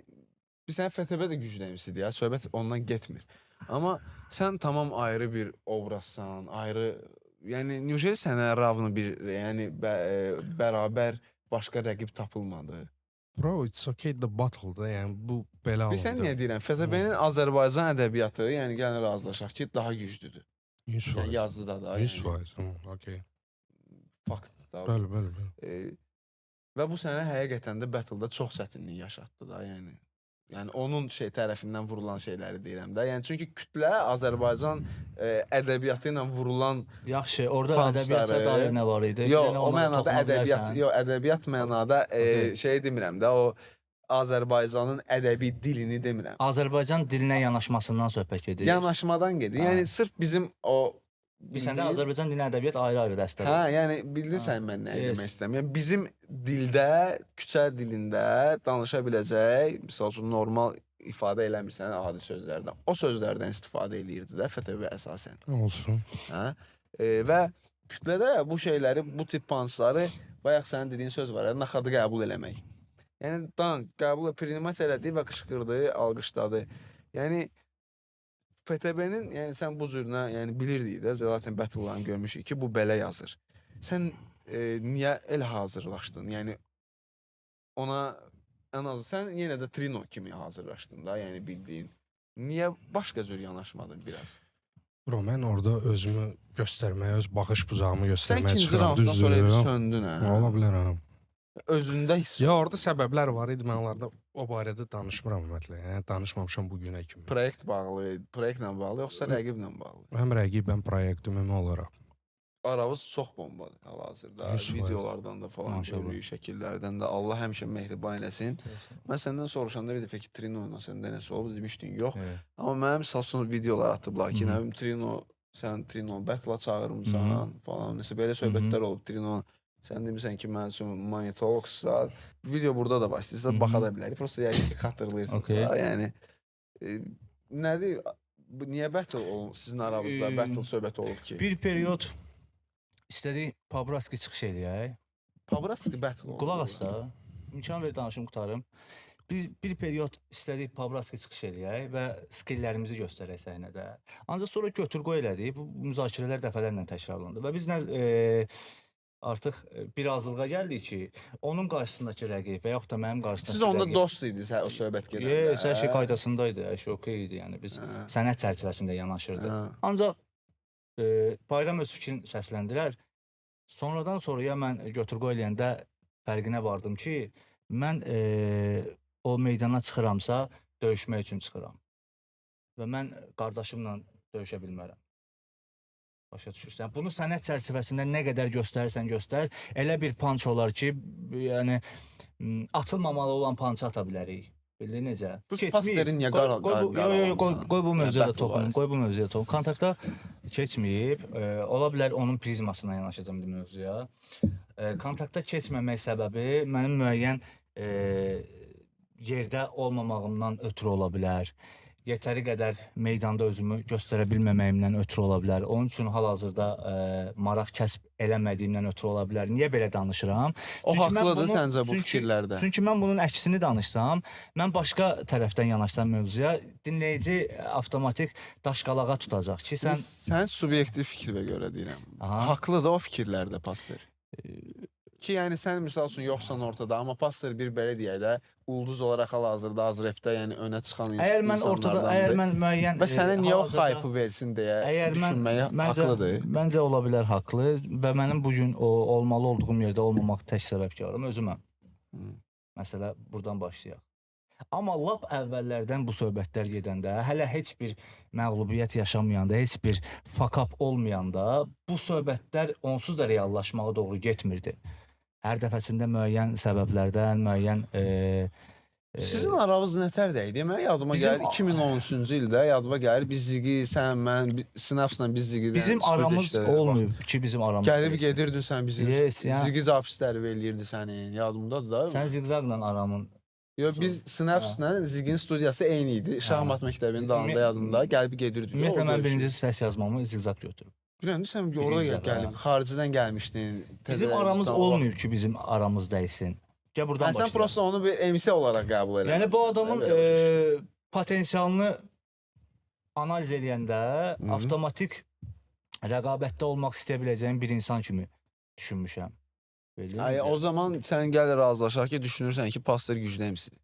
sən FTB də gücləyimsidir ya, söhbət ondan getmir. Amma sən tamam ayrı bir obrazsan, ayrı, yəni, Newjel sənə ravno bir, yəni, bərabər başqa rəqib tapılmadı. Bro, it's okay the battle-da, yəni, bu belə alındı. Bilsən niyə deyirəm? FTB-nin Azərbaycan ədəbiyyatı, yəni, gəlin razılaşaq ki, daha güclüdür. 100%. Yəni, yazdıda da. 100%, okey. Faktdır da. Bəli. Və bu sənə həqiqətən də battle-da çox çətinlik yaşatdı da, yəni. Yəni, onun tərəfindən vurulan şeyləri deyirəm də. Yəni, çünki kütlə Azərbaycan ədəbiyyatı ilə vurulan yaxşı, orada ədəbiyyata dair nə var idi? Yox, o mənada ədəbiyyat mənada şey demirəm də, o Azərbaycanın ədəbi dilini demirəm. Azərbaycan dilinə yanaşmasından söhbət gedir. Yanaşmadan gedir. Yəni, sırf bizim o Bilsəndə Azərbaycan dili ədəbiyyat ayrı-ayrı dəstədir. Hə, yəni bildin mən nə demək istəyirəm. Yəni bizim dildə, küçə dilində danışa biləcək, məsəl üçün normal ifadə eləmirsən adi sözlərdən. O sözlərdən istifadə eləyirdi də FTV əsasən. Olsun. Hə? Və kütlədə bu şeyləri, bu tip punchları, bayaq sənin dediyin söz var, naxadı qəbul eləmək. Yəni qəbul primas elədi və qışqırdı, alqışladı. Yəni FTB-nin, yəni sən bu cürünə, yəni bilirdik də, zaten battle-larını görmüşük ki, bu belə yazır. Sən niyə elə hazırlaşdın? Yəni ona ən azı sən yenə də Trino kimi hazırlaşdın da, yəni bildiyin. Niyə başqa cür yanaşmadın biraz? Bro, mən orada özümü göstərməyə, öz baxış bucağımı göstərməyə çıxıram. Sən ikinci raunddan sonra söndün, hə? Ola bilər, hə. Özündə hiss Ya orada səbəblər var idi. Mən onlarda o barədə danışmıram ümumiyyətlə. Yəni danışmamışam bu günə kimi. Proyektlə bağlı yoxsa rəqiblə bağlı? Həm rəqib, həm proyekt ümumi olaraq. Aramız çox bombadır hal-hazırda. 100%. Videolardan da falan Maşallah. görürük, şəkillərdən də. Allah həmişə mehriban eləsin. Mən səndən soruşanda bir dəfə ki, Trino ilə səndə nəsə olub demişdin, yox. Evet. Amma mənim Samsung videolar atıblar ki, nə bilim Trino, sən Trino Battle-a çağırmısan falan. Nəsə belə söhbətlər olub Trino. Sən demirsən ki, mən üçün Money Talks-sa video burada da var. İstəsəz baxa da bilərik. Prosta yəqin ki, xatırlayırsınız. Okay. Da. Yəni nədir? Bu niyə battle olub? Sizin aranızda battle söhbəti olub ki? Bir periyod istədik Pabraski çıxış eləyək. Pabraski battle olub. Qulaq as da. İmkan ver danışım qutarım. Bir periyod istədik Pabraski çıxış eləyək və skilllərimizi göstərək səhnədə. Ancaq sonra götür-qoy elədik. Bu müzakirələr dəfələrlə təkrarlandı və biz artıq bir razılığa gəldik ki, onun qarşısındakı rəqib və yaxud da mənim qarşısındakı Siz onda rəqib- dost idiniz o söhbət gedəndə. Yes, hər şey qaydasındaydı, hər şey okey idi. Yəni biz sənət çərçivəsində yanaşırdıq. Hə. Ancaq Bayram öz fikrini səsləndirər. Sonradan sonraya mən götür-qoy eləyəndə fərqinə vardım ki, mən o meydana çıxıramsa döyüşmək üçün çıxıram. Və mən qardaşımla döyüşə bilmərəm. Başa düşürsən. Bunu sənət çərçivəsində nə qədər göstərirsən göstər, elə bir punch olar ki, yəni atılmamalı olan punch ata bilərik. Bildin necə? Bu paslerin niyə qaralmısan? Qoy bu mövzuya da battle toxunum. var. Qoy bu mövzuya toxunum. Kontaktda keçməyib, ola bilər onun prizmasından yanaşacağım bir mövzuya. Kontaktda keçməmək səbəbi mənim müəyyən yerdə olmamağımdan ötürü ola bilər. Yetəri qədər meydanda özümü göstərə bilməməyimdən ötürü ola bilər. Onun üçün hal-hazırda maraq kəsb eləmədiyimdən ötürü ola bilər. Niyə belə danışıram? O Çünki mən haqlıdır bunu- səncə bu çünki- fikirlərdə? Çünki mən bunun əksini danışsam, mən başqa tərəfdən yanaşsam mövzuya, dinləyici avtomatik daşqalağa tutacaq ki, Sən subyektiv fikrə görə deyirəm. Aha. Haqlıdır o fikirlərdə pastor. Ki yəni sən misal üçün yoxsan ortada, amma pastor bir belə deyək də ulduz olaraq hal-hazırda Azrepdə yəni önə çıxan əgər mən ortada, əgər mən müəyyən və sənə niyə o hal-hazırda- hype versin deyə Əgər mən düşünməyə haqlıdır. məncə ola bilər haqlı və mənim bu gün o olmalı olduğum yerdə olmamaq tək səbəbkarım özüməm. Məsələ buradan başlayaq. Amma lap əvvəllərdən bu söhbətlər gedəndə, hələ heç bir məğlubiyyət yaşamayanda, heç bir fuck up olmayanda bu söhbətlər onsuz da reallaşmağa doğru getmirdi. Hər dəfəsində müəyyən səbəblərdən, müəyyən Sizin aranız nətərdə idi? Mən yadıma Bizim- gəlir 2013-cü ildə yadıma gəlir biz Zigi, sən, mən, Synapse-la biz Zigi-dən bizim aramız olmayıb ki, bizim aramız. Gəlib deyilsin. gedirdin sən bizim Yes, ya. Zigi zapisləri verilirdi sənin. Yadımdadır da. Sən ziqzaqla aramın. Yox biz Synapse-la Zigin studiyası eyni idi. Şahmat məktəbinin dalında yadımda. Gəlib gedirdik. Ümumiyyətlə mən birinci səs yazmamı ziqzaq götürüb. Bilən sən orada Birinci gəlib xaricdən gəlmişdin. Bizim təzə- aramız o- olmayıb ki, bizim aramız dəysin. Gəl buradan Yəni sən başlayaq. prosta onu bir MC olaraq qəbul edirsən. Yəni bu adamın potensialını analiz eləyəndə avtomatik rəqabətdə olmaq istəyə biləcəyim bir insan kimi düşünmüşəm. Bildin Ay, necə? o zaman sən gəl razılaşaq ki, düşünürsən ki, pastor güclü MC-dir.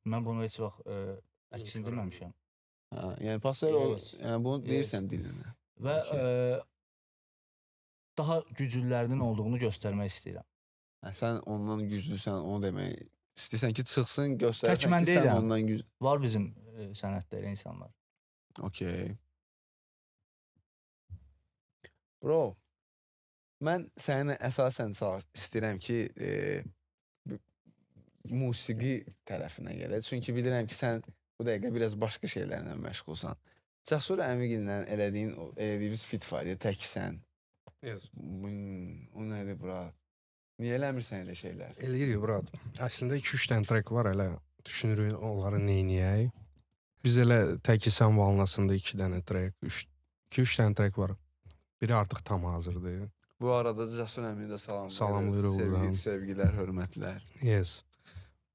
Mən bunu heç vaxt əksindirməmişəm. Hə, yəni pastor o, Yes. yəni bunu Yes. deyirsən dilinə. Və daha güclülərinin olduğunu göstərmək istəyirəm. Hə, sən ondan güclüsən, onu demək istəyirsən ki, çıxsın, göstərsən Tək mən ki, sən deyiləm. ondan güclü. Var bizim sənətdə elə insanlar. Okay. Bro, mən səninlə əsasən istəyirəm ki, musiqi tərəfinə gələk. Çünki bilirəm ki, sən bu dəqiqə biraz başqa şeylərlə məşğulsan. Cəsur Əmigillə elədiyimiz fit var ya, təksən. Yes. O nədir, bura? Niyə eləmirsən elə şeylər? Eləyirik, brat. Əslində 2-3 dənə track var, elə düşünürük onları neyniyək. Biz elə təki sən valnasında 2 dənə track, 2-3 dənə track var. Biri artıq tam hazırdır. Bu arada Cəsur Əmini də Salamlayırıq buradan. Sevgilər, hörmətlər. Yes.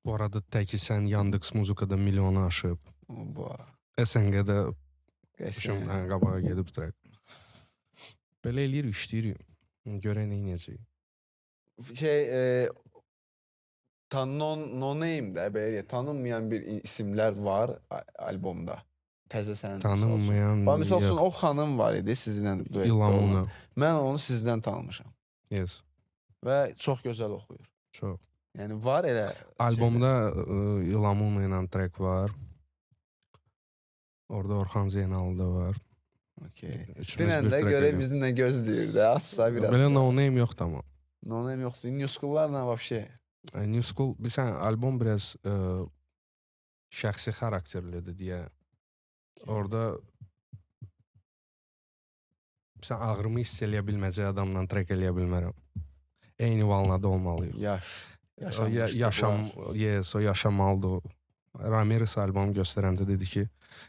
Bu arada təki sən Yandex Muzikada milyonu aşıb. Bu SNG-də qəşəng. qabağa gedib track. Belə eləyirik, işləyirik. Görək neyniyəcəyik. No name də belə deyək, tanınmayan bir isimlər var albomda. Təzə sənin. Tanınmayan. Misal üçün o xanım var idi sizinlə duetdə. İlamuna. Mən onu sizdən tanımışam Yes. və çox gözəl oxuyur. Çox. Yəni var elə Albomda İlamuna ilə track var. Orada Orxan Zeynalov da var. okey. Üçümüz Dinən bir də track görə elədik. bizi nə gözləyir də, açsa biraz. Belə no name yoxdur amma. No name yoxdur. New School'larla vəbşə. New School bilirsən albom biraz şəxsi xarakterlidir deyə. Orada sən ağrımı hiss eləyə bilməyəcək adamla track eləyə bilmərəm. Eyni valnada olmalıyıq. O o yaşamalıdır. Ramirez albom göstərəndə dedi ki,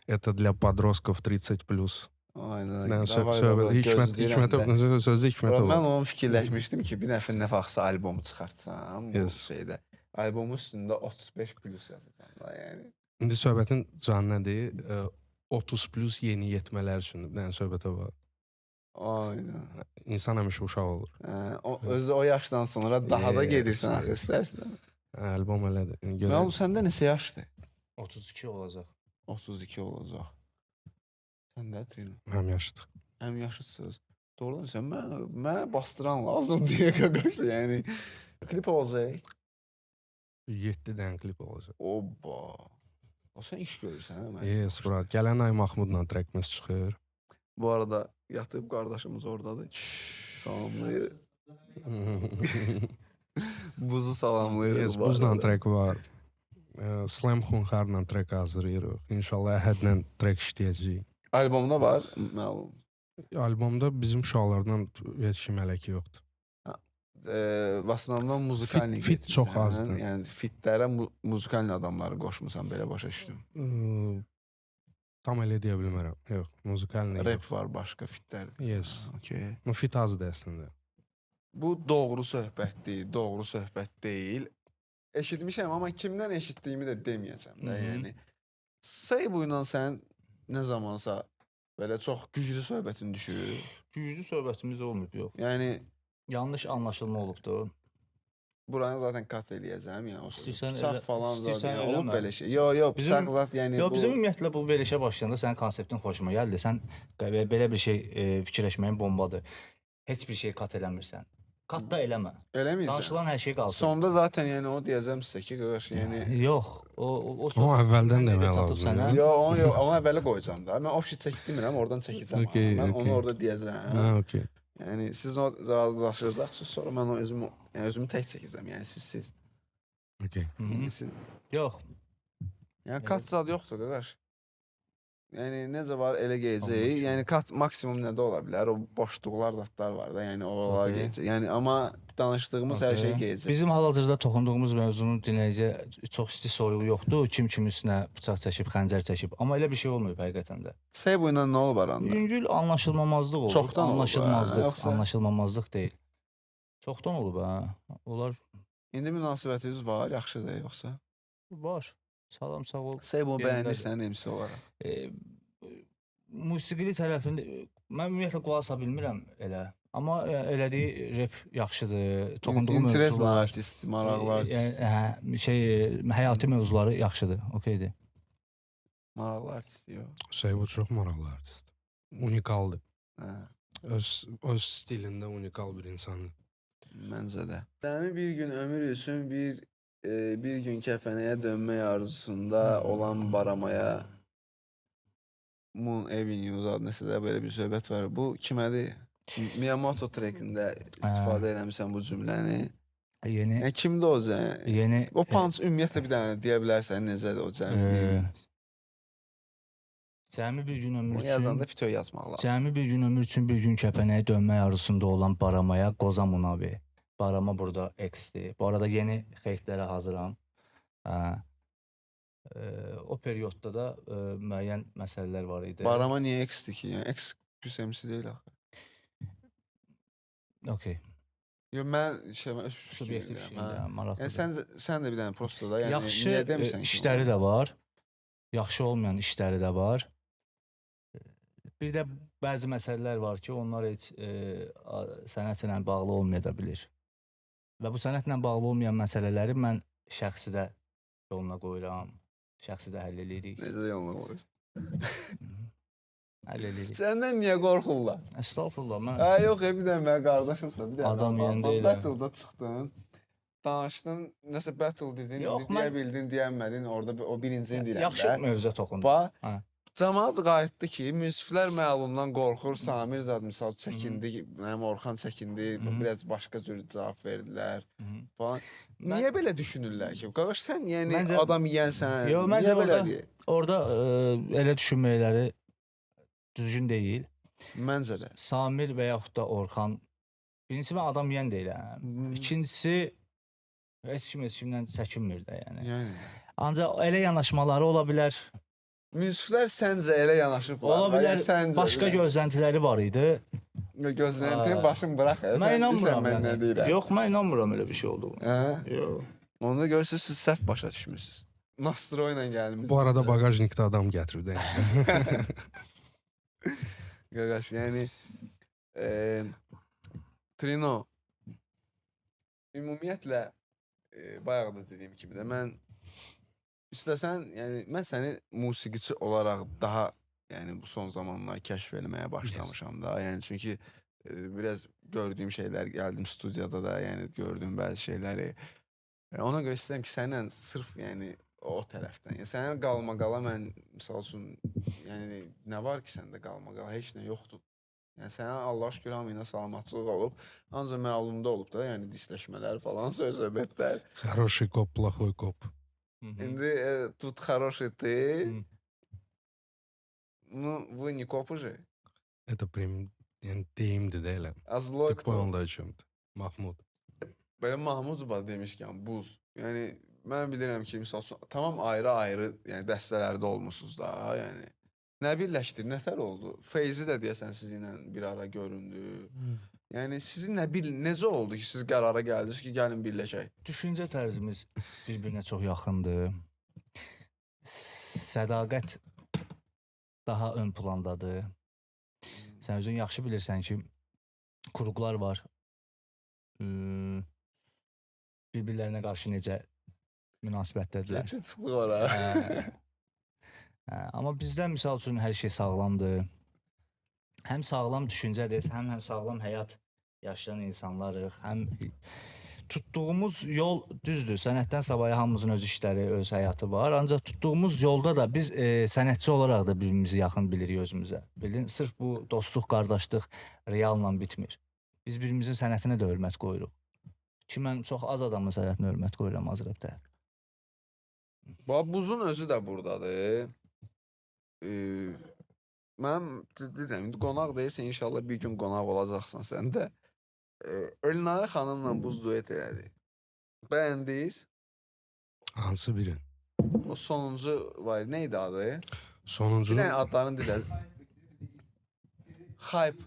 "Это для подростков 30+." Aynen. Yəni söhbət Hikmətov sözü Hikmətov. Mən onu fikirləşmişdim ki, bir nəfər nə vaxtsa albomu çıxartsam bu Yes. şeydə. Albomun üstündə 35+ yazacağam da, yəni. İndi söhbətin canı nədir? 30+ yeni yetmələr üçün. Yəni söhbətə var. Aynen. İnsan həmişə uşaq olur. Özü o yaşdan sonra daha da Yes, gedirsən axı yes. istərsən. Albom elədir. Mənim səndə neçə yaşdır? 32 olacaq. 32 olacaq. Səndə Trin. Həm yaşdır. Həm yaşıdsınız. Doğrudan sən mənə bastıran lazım deyə qaqaş. Yəni klip olacaq. 7 dənə klip olacaq. Oba. O sən iş görürsən hə mən. Yes, bro. Gələn ay Mahmudla trackimiz çıxır. Bu arada yatıb qardaşımız ordadır. Salamlayır. Buzu salamlayır. Yes, Buzla track var. Slam Xunxarla track hazırlayırıq. İnşallah Əhədlə track işləyəcəyik. Albomda var, məlum. Albomda bizim uşaqlardan heç kim hələ ki yoxdur. Vaslandan muzikalni Fit çox azdır. Yəni fitlərə muzikalni adamları qoşmusan, belə başa düşdüm. Tam elə deyə bilmərəm. Yox, muzikal nə? Rap var, başqa fitlər. Yes. Okay. Fit azdır əslində. Bu doğru söhbətdir, doğru söhbət deyil. Eşitmişəm, amma kimdən eşitdiyimi də deməyəcəm də, yəni. Seybu ilə sən nə zamansa belə çox güclü söhbətin düşür. Güclü söhbətimiz olmayıb, yox. Yəni Yanlış anlaşılma olubdu. buranı zaten kat eləyəcəm, yəni o İstəyirsən bıçaq elə- falan istəyirsən zaten eləmə. olub belə şey. Yo, Bizim- bıçaq zat yəni Yox, bu bizim ümumiyyətlə bu verilişə başlayanda sənin konseptin xoşuma gəldi. Sən belə bir şey fikirləşməyin bombadır. Heç bir şey kat eləmirsən. Kat da eləmə. eləməyəcəm. Danışılan hər şey qalsın. Sonda zaten yəni o deyəcəm sizə ki, qardaş, yəni Yox, o O əvvəldən necə demək çatıb lazımdır. sənə? Yo, onu əvvələ qoyacam da. Mən o şey çəkdirmirəm, oradan çəkəcəm. Okay, Mən okay. onu orada deyəcəm. Hə, okey. Yəni siz o razılaşacaqsınız, sonra mən o özümü tək çəkəcəm. Yəni siz. Okey. Yəni siz. Yox. Yəni kat zad yoxdur, qardaş. Yəni necə var elə gələcək. Yəni kat maksimum nədə ola bilər? O boşluqlar zatlar var da, yəni oralar Okay. gələcək. Yəni amma danışdığımız hər şey gələcək. Bizim hal-hazırda toxunduğumuz mövzunun dinləyicə çox isti soyuğu yoxdur. Kim kimin üstünə bıçaq çəkib, xəncər çəkib. Amma elə bir şey olmayıb həqiqətən də. Seybu ilə nə olub aranda? Yüngül anlaşılmamazlıq olub. Çoxdan olub, Anlaşılmazlıq, yoxsa? anlaşılmamazlıq deyil. Çoxdan olub ha. Onlar İndi münasibətiniz var, yaxşıdır yoxsa? var. Salam, sağ ol. Seybu Yerindədir. bəyənirsən MC olaraq. Musiqili tərəfində mən ümumiyyətlə qulaq asa bilmirəm elə. Amma elədiyi rap yaxşıdır. Toxunduğu İnteres mövzular, artist, maraqlı artist. yəni, həyati mövzuları yaxşıdır. Okeydir. Maraqlı artist yox. Seybu çox maraqlı artist. Unikaldır. Hə. Öz stilində unikal bir insandır. Məncə də. Dəmi bir gün ömür üçün bir gün kəfənəyə dönmək arzusunda olan baramaya Moon Avenue adlı nəsə də belə bir söhbət var. Bu kimədir? Miyamoto trackində istifadə eləmişsən bu cümləni. Yeni Yəni kimdir o cəm? yeni O punch ümumiyyətlə bir dənə deyə bilərsən necədir o cəm? cəmi bir gün ömür Bunu üçün yazanda fito yazmaq lazım. Cəmi bir gün ömür üçün bir gün kəpənəyə dönmək arzusunda olan baramaya qoza munavi. Barama burada X-dir. Bu arada yeni xeytlərə hazıram. O periodda da müəyyən məsələlər var idi. Barama niyə X-dir ki? Yəni X pis MC deyil axı. Okey. Yox mən mən öz Subyektiv fikrim şeydir, deyirəm. maraqlıdır. Yəni sən də bir dənə prosta da, yəni Yaxşı niyə demisən ki? işləri də var. Yaxşı olmayan işləri də var. Bir də bəzi məsələlər var ki, onlar heç sənətlə bağlı olmaya da bilir. Və bu sənətlə bağlı olmayan məsələləri mən şəxsidə yoluna qoyuram. Şəxsidə həll edirik. Necə yoluna qoyursan? Həll edirik. Səndən niyə qorxurlar? Estağfurullah, mən Hə yox, bir dənə mənim qardaşımsan, bir dənə. Adam yerində elə. Battle-da çıxdın. danışdın, nəsə battle dedin, Yox, indi deyə mən- bildin, deyənmədin, orada o birincini deyirəm Yaxşı də. mövzuya toxundun. Bax, Hə. cəmaət qayıtdı ki, münsiflər məlumdan qorxur, Samir zad misal çəkindi, mənim Orxan çəkindi, biraz başqa cür cavab verdilər falan. Niyə belə düşünürlər ki? Qardaş sən yəni Məncə- adam yeyənsən, Yox, niyə məncə belə deyir? orada elə düşünməkləri düzgün deyil. Məncə də. Samir və yaxud da Orxan birincisi mən adam yeyən deyiləm. İkincisi heç kimdən çəkinmir də yəni. Yəni Ancaq elə yanaşmaları ola bilər. münsiflər səncə elə yanaşıblar. Ola bilər səncə başqa gözləntiləri var idi. gözləntin başın burax. Mən inanmıram. Mən nə Yəni. deyirəm? Yox, mən inanmıram elə bir şey olduğunu. Hə? Yox. Onda görürsüz siz səhv başa düşmürsüz. Nastro ilə gəlmişsiniz. Bu arada bagajnikdə adam gətirib də. Qardaş, yəni Trino ümumiyyətlə bayaq da dediyim kimi də mən istəsən, yəni mən səni musiqiçi olaraq daha yəni bu son zamanlar kəşf etməyə başlamışam da. Yəni çünki biraz gördüyüm şeylər gəldim studiyada da, yəni gördüyüm bəzi şeyləri. Ona görə istəyirəm ki, səninlə sırf yəni o tərəfdən. Yəni sənin qalmaqala mən misal üçün yəni nə var ki səndə qalmaqala heç nə yoxdur. Yəni sənə Allah şükür hamıyla salamatçılıq olub. Ancaq məlumda olub da, yəni disləşmələr falan, söhbətlər. Хороший коп, плохой коп. İndi тут хороший ты. Ну, вы не копы же. Это прям yəni deyimdir də elə. А злой Ты кто? понял о чем-то. Mahmud. Belə Mahmud baba demişkən buz. Yəni mən bilirəm ki, misal üçün tamam ayrı-ayrı, yəni dəstələrdə olmusunuz da, yəni. Nə birləşdi, nətər oldu? Feyzi də deyəsən sizinlə bir ara göründü. Yəni sizin necə oldu ki, siz qərara gəldiniz ki, gəlin birləşək? Düşüncə tərzimiz bir-birinə çox yaxındır. Sədaqət daha ön plandadır. Sən özün yaxşı bilirsən ki, qurğular var. Bir-birlərinə qarşı necə münasibətdədirlər. Çıxdıq ora. Amma bizdə misal üçün hər şey sağlamdır. Həm sağlam düşüncədir, həm sağlam həyat yaşayan insanlarıq, həm tutduğumuz yol düzdür. Sənətdən savayı hamımızın öz işləri, öz həyatı var. Ancaq tutduğumuz yolda da biz sənətçi olaraq da birbirimizi yaxın bilirik özümüzə. Bildin, sırf bu dostluq, qardaşlıq realla bitmir. Biz birimizin sənətinə də hörmət qoyuruq. Ki mən çox az adamın sənətinə hörmət qoyuram Azərbaycanda. Bax buzun özü də burdadır. Mən ciddi deyim, qonaq deyirsən, inşallah bir gün qonaq olacaqsan sən də. Elnarə xanımla buz duet elədi. Bəyəndiniz? Hansı biri? O sonuncu var, neydi adı? Sonuncu. Bir dənə adlarını dilə. Hype.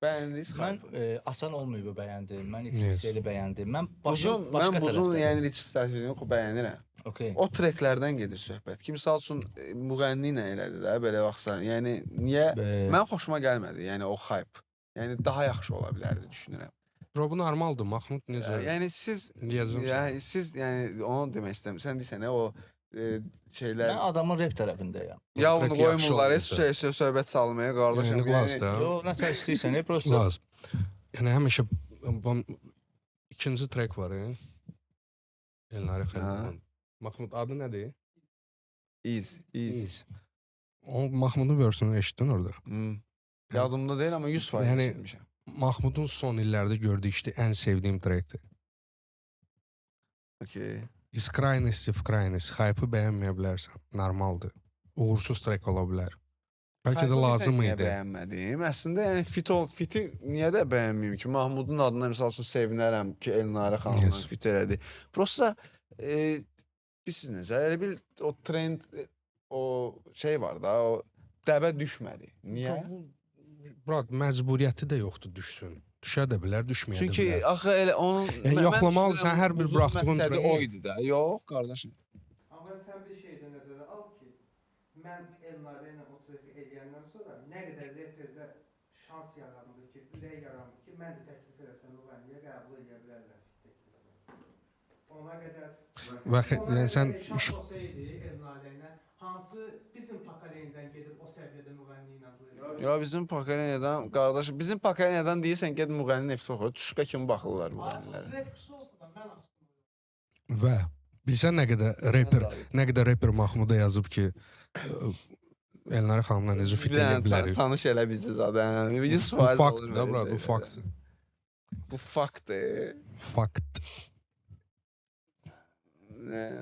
Bəyəndiniz Mən Hype. asan olmayıb bəyəndim. Mən Yes. XXL-i bəyəndim. Mən Buzun, başqa mən buzun tərəfdəyim. yəni Rich Statistiğini oxu bəyənirəm. Okay. O treklərdən gedir söhbət. Ki, misal üçün müğənni ilə elədi də, belə baxsan. Yəni, niyə? Mən xoşuma gəlmədi, yəni o hype. Yəni, daha yaxşı ola bilərdi, düşünürəm. Robu normaldır, Mahmud necə? Yəni, siz, Yazım siz, yəni, onu demək istəmirəm. Sən deyirsən, o şeylər... Mən adamın rep tərəfindəyəm. Ya onu Trek yaxşı qoymurlar, oldusa. heç söhbət salmaya, qardaşım. Yəni, qlas da. Yox, nə tər istəyirsən, prosta. Qlas. Yəni, həmişə ikinci trek var, Elnarə xanımın. Mahmud adı nədir? İz. O Mahmudun versiyonu eşitdin orada. Yadımda deyil, amma 100% Yəni, eşitmişəm. Mahmudun son illərdə gördüyü işte ən sevdiyim trekdir. Okey. Iz krayности в krayность. Hype-ı bəyənməyə bilərsən. Normaldır. Uğursuz trek ola bilər. Bəlkə də lazım Niyə idi. bəyənmədim? Əslində, yəni fiti niyə də bəyənməyim ki? Mahmudun adına misal üçün sevinərəm ki, Elnarə xanımla Yes. fit elədi. Prosta biz necə? Elə bil o trend, o şey var da, o dəbə düşmədi. Niyə? Brat, məcburiyyəti də yoxdur düşsün. Düşə də bilər, düşməyə də Çünki bilər. axı elə onun Yəni, yoxlamalısan hər bir buraxdığın məqsədi treyi. o idi də. Yox, qardaşım. Amma sən bir şey də nəzərə al ki, mən Elnarə ilə o treki eləyəndən sonra nə qədər reperdə şans yarandı ki, ürək yarandı ki, mən də təklif eləsəm müğənniyə qəbul edə bilərlər təklifimi. Ona qədər Yəni sən şans olsaydı Elnarə ilə hansı bizim pokoleniyadan gedib o səviyyədə müğənni ilə duet Ya bizim Pakareniyadan, qardaşım, bizim Pakareniyadan deyirsən get müğənni nefsi oxu, tuşqa kimi baxırlar müğənnilərə. Trek olsa da mən açdım. Və bilsən nə qədər rapper Mahmuda yazıb ki, Elnarə xanımla necə fit edə bilərik. Tanış elə bizi zaten. 100% Bu olur fakt böyle da bura, bu şeyler. fakt. Bu faktı. Fakt.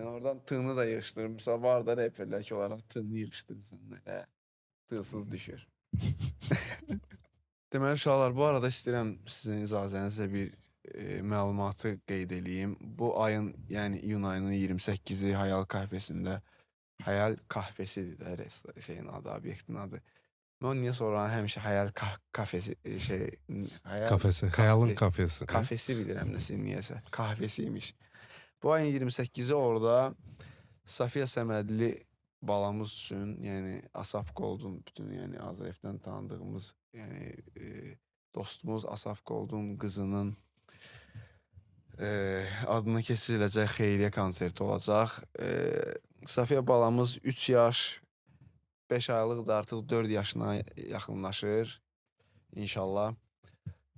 Oradan tığını da yığışdırmışsa var da rapperlər ki, olaraq tığını yığışdırmışsan elə tığsız düşür. Deməli uşaqlar, bu arada istəyirəm sizin icazənizlə bir məlumatı qeyd edeyim. Bu ayın, yəni iyun ayının 28-i Hayal Kahvesində, Hayal Kahvesidir də şeyin adı, obyektin adı. Mən niyə sonra həmişə Hayal Kafesi Kafesi, Xəyalın kafesi. Kafesi bilirəm nəsə niyəsə. Kahvesiymiş. Bu ayın 28-i orada Safiyə Səmədli balamız üçün, yəni Asaf Qoldun, bütün yəni Azərbaycandan tanıdığımız, yəni dostumuz Asaf Qoldun qızının adına keçiriləcək xeyriyyə konserti olacaq. Safiyə balamız 3 yaş, 5 aylıq da artıq 4 yaşına yaxınlaşır inşallah.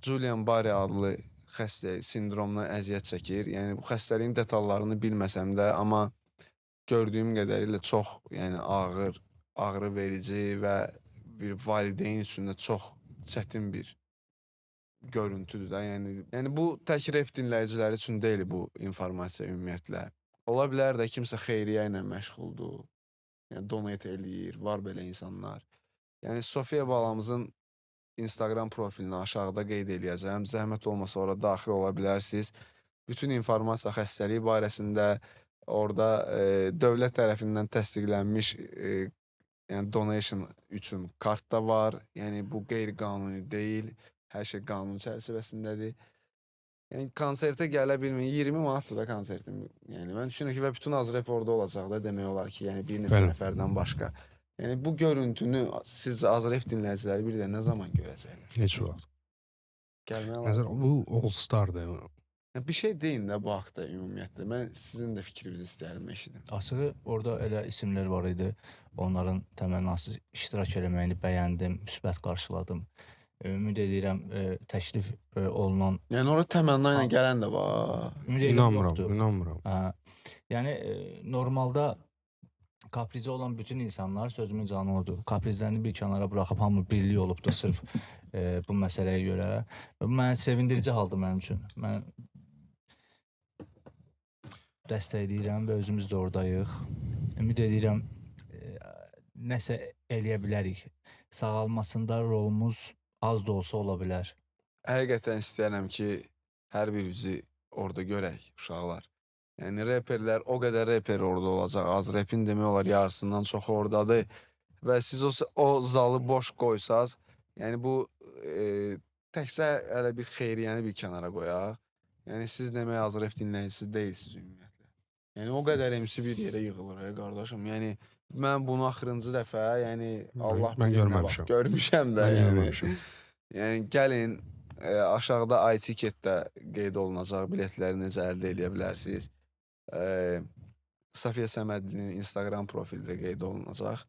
Julian Barre adlı xəstə sindromuna əziyyət çəkir. Yəni bu xəstəliyin detallarını bilməsəm də, amma gördüyüm qədərilə çox, yəni ağrı verici və bir valideyn üçün də çox çətin bir görüntüdür da. Yəni bu tək rap dinləyiciləri üçün deyil bu informasiya ümumiyyətlə. Ola bilər də kimsə xeyriyyə ilə məşğuldur. Yəni donate eləyir, var belə insanlar. Yəni Sofiya balamızın Instagram profilini aşağıda qeyd eləyəcəm. Zəhmət olmasa ora daxil ola bilərsiniz. Bütün informasiya xəstəliyi barəsində orada dövlət tərəfindən təsdiqlənmiş yəni donation üçün kart da var. Yəni bu qeyri-qanuni deyil. Hər şey qanun çərçivəsindədir. Yəni konsertə gələ bilməyin. 20 manatdır da konsertim. Yəni mən düşünürəm ki, və bütün Azrep orada olacaq da demək olar ki, yəni bir neçə nəfərdən başqa. Yəni bu görüntünü siz Azrep dinləyiciləri bir də nə zaman görəcəklər? Heç vaxt. Gəlməyə Nəzər, lazım. bu All Star-dır. Bir şey deyin də bu haqda ümumiyyətlə. Mən sizin də fikrinizi istəyirəm eşidim. Açığı orada elə isimlər var idi. Onların təmənnası iştirak eləməyini bəyəndim, müsbət qarşıladım. Ümid edirəm təklif olunan... Yəni orada təmənna ilə gələn də var. İnanmıram. Yəni normalda kaprizi olan bütün insanlar, sözümün canı odur, kaprizlərini bir kənara buraxıb hamı birlik olubdur sırf bu məsələyə görə. Mən sevindirici haldır mənim üçün. Mən dəstəkləyirəm və özümüz də oradayıq. Ümid edirəm nəsə eləyə bilərik. Sağalmasında rolumuz az da olsa ola bilər. Həqiqətən istəyirəm ki, hər birimizi orada görək, uşaqlar. Yəni reperlər, o qədər reper orada olacaq. Az repin demək olar yarısından çoxu oradadır. Və siz o zalı boş qoysaz, yəni bu təkcə hələ bir xeyriyyəni bir kənara qoyaq. Yəni siz demək az rep dinləyicisi deyilsiniz ümumiyyətlə. Yəni o qədər MC bir yerə yığılır qardaşım. Yəni mən bunu axırıncı dəfə, yəni Allah mən görməmişəm. Görmüşəm də. Mən görməmişəm. Yəni gəlin aşağıda iTicket-də qeyd olunacaq, biletləri necə əldə edə bilərsiniz. Safiyə Səmədlinin Instagram profildə qeyd olunacaq.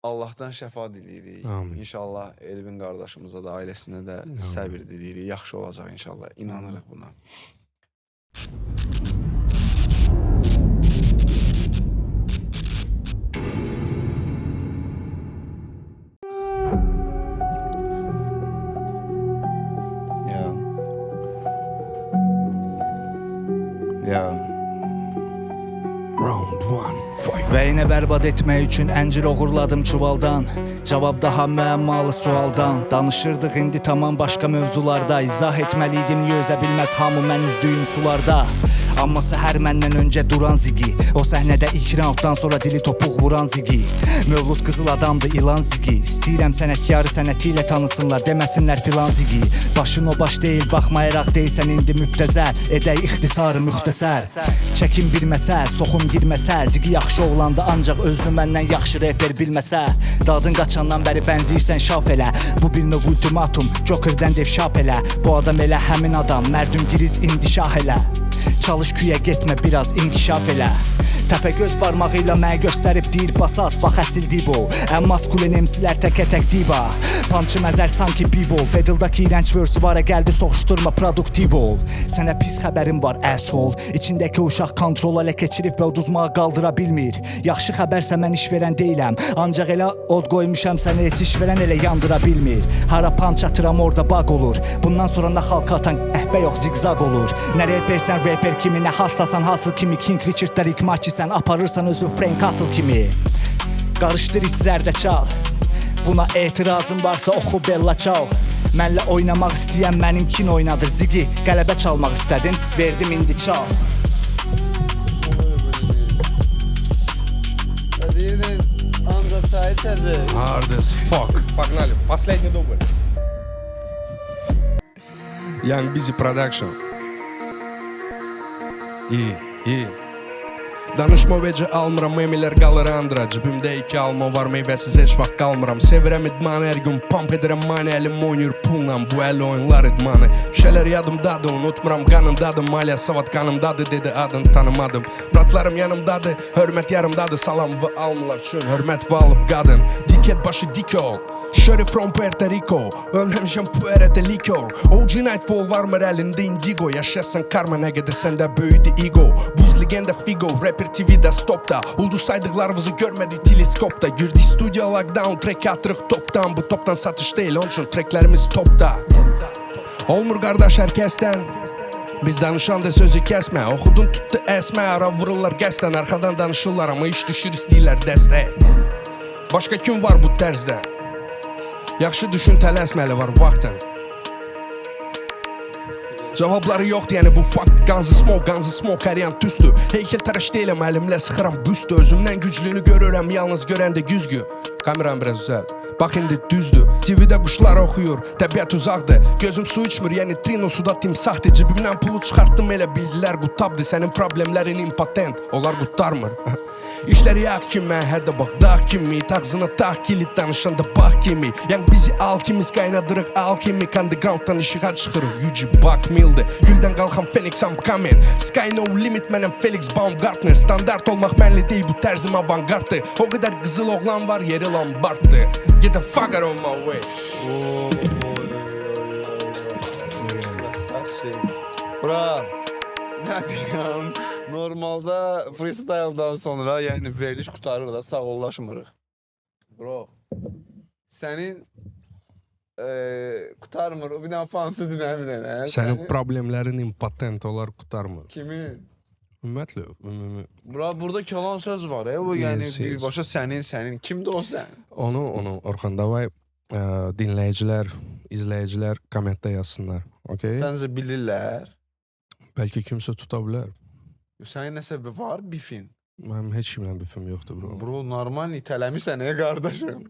Allahdan şəfa diləyirik. İnşallah Elvin qardaşımıza da, ailəsinə də səbir diləyirik. Yaxşı olacaq inşallah. İnanırıq buna. Bəyinə bərbad etmək üçün əncir oğurladım çuvaldan. Cavab daha müəmmalı sualdan. Danışırdıq indi tamam başqa mövzularda. İzah etməliydim yözə bilməz hamı mən üzdüyüm sularda. Amma səhər məndən öncə duran zigi, o səhnədə ilk raunddan sonra dili topuq vuran zigi. Mövlud qızıl adamdı ilan zigi. İstəyirəm sənətkarı sənəti ilə tanısınlar, deməsinlər filan zigi. Başın o baş deyil, baxmayaraq deyilsən indi mübtəzəl. Edək ixtisarı müxtəsər. Çəkin bir məsəl, soxum girməsə. Zigi yaxşı oğlandı ancaq özünü məndən yaxşı reper bilməsə. Dadın qaçandan bəri bənziyirsən şaf elə. Bu bir növ ultimatum, Jokerdən dev şap elə. Bu adam elə həmin adam, mərdüm giriz indi şah elə. Çalış küyə getmə, biraz inkişaf elə. Təpəgöz barmağı ilə mənə göstərib deyir basat, bax əsil divo. Ən maskulin emsilər təkə-tək diva. Pançı məzər sanki bivol. Pedaldakı iğrənc versi var, gəldi soxuşturma, produktiv ol. Sənə pis xəbərim var, asshole. İçindəki uşaq kontrol ələ keçirib və uduzmağı qaldıra bilmir. Yaxşı xəbərsə mən iş verən deyiləm. Ancaq elə od qoymuşam sənə, heç iş verən elə yandıra bilmir. Hara panç atıram orada baq olur. Bundan sonra nə xalqa atan qəhbə yox zigzag olur. Nə repersən rapper kimi, nə hastasan hasıl kimi. King Richard'da Rick Martin sən aparırsan özü Frank Castle kimi. Qarışdır iç zərdə çal. Buna etirazın varsa oxu Bella çal. Mənlə oynamaq istəyən mənim kin oynadır Ziggy. Qələbə çalmaq istədin, verdim indi çal. Deyirdim, ancaq çayı təzir. Hard as fuck. Погнали. Последний дубль. Young Busy Production. İyi. Danışma vecə almıram, memilər qalır andıra. Cibimdə 2 alma var, meyvəsiz heç vaxt qalmıram. Sevirəm idmanı, hər gün pump edirəm mani. Əlim oynayır pulla, bu əli oyunlar idmanı. Şeylər yadımdadır, unutmuram qanımdadır. Maliya savad qanımdadır, dedi adını tanımadım. Bratlarım yanımdadır, hörmət yarımdadır. Salam və almılar üçün, hörmət və alıb qadın. Diket başı dik ol, Shorty from Puerto Rico. Ölməmişəm puerete likor. OG Nightfall varmır əlində indigo. Yaşasan karma, nə qədər səndə böyüdü ego. Buz legenda Figo, rapper TV'də stopda. Ulduz saydıqlarımızı görmədik teleskopda. Girdik studio lockdown, track atırıq topdan. Bu topdan satış deyil, onun üçün tracklərimiz topda. Olmur qardaş hər kəsdən. Biz danışanda sözü kəsmə. Oxudun tutdu əsmə, ara vururlar qəsdən. Arxadan danışırlar, amma iş düşür istəyirlər dəstək. Başqa kim var bu tərzdə? Yaxşı düşün, tələsməli var vaxtın. Cavabları yoxdur, yəni bu fakt. Ganzı smoke, hər yan tüstü. Heykəl tərəş deyiləm, əlimlə sıxıram büstü. Özümdən güclüyünü görürəm, yalnız görəndə güzgü. Kameram biraz üzəl, bax indi düzdür. TV'də quşlar oxuyur, təbiət uzaqdır. Gözüm su içmir, yəni trino suda timsahdır. Cibimdən pulu çıxartdım, elə bildilər qutabdır. Sənin problemlərin impotent, onlar qutarmır. İşləri yağ kimi, hədə bax dağ kimi. Ağzına tağ kilit danışanda bax kimi. Yəni bizi alkimiz qaynadırıq alkimik. Undergrounddan işığa çıxırıq, yücü bak mildi. Güldən qalxan Phoenix I'm coming. Sky no limit, mənəm Felix Baumgartner. Standart olmaq mənli deyil, bu tərzim avantgarddır. O qədər qızıl oğlan var, yeri Lombarddır. Get the fuck out of my way. Bura, nə deyəm, normalda freestyle'dan sonra, yəni veriliş qutarır da, sağollaşmırıq. Bro, sənin qutarmır, bir dənə fansı dinə bir dənə. Sənin problemlərin impotent, onlar qutarmır. Kimin? Ümumiyyətlə, ümumi. Bura, burada kalan söz var, o yəni birbaşa sənin, kimdir o sən? Onu Orxan davay dinləyicilər, izləyicilər kommentdə yazsınlar. Okay? Səncə bilirlər? Bəlkə kimsə tuta bilər. Sənin nəsə var bifin? Mənim heç kimlə bifim yoxdur, bro. Bro, normal itələmişsən, qardaşım.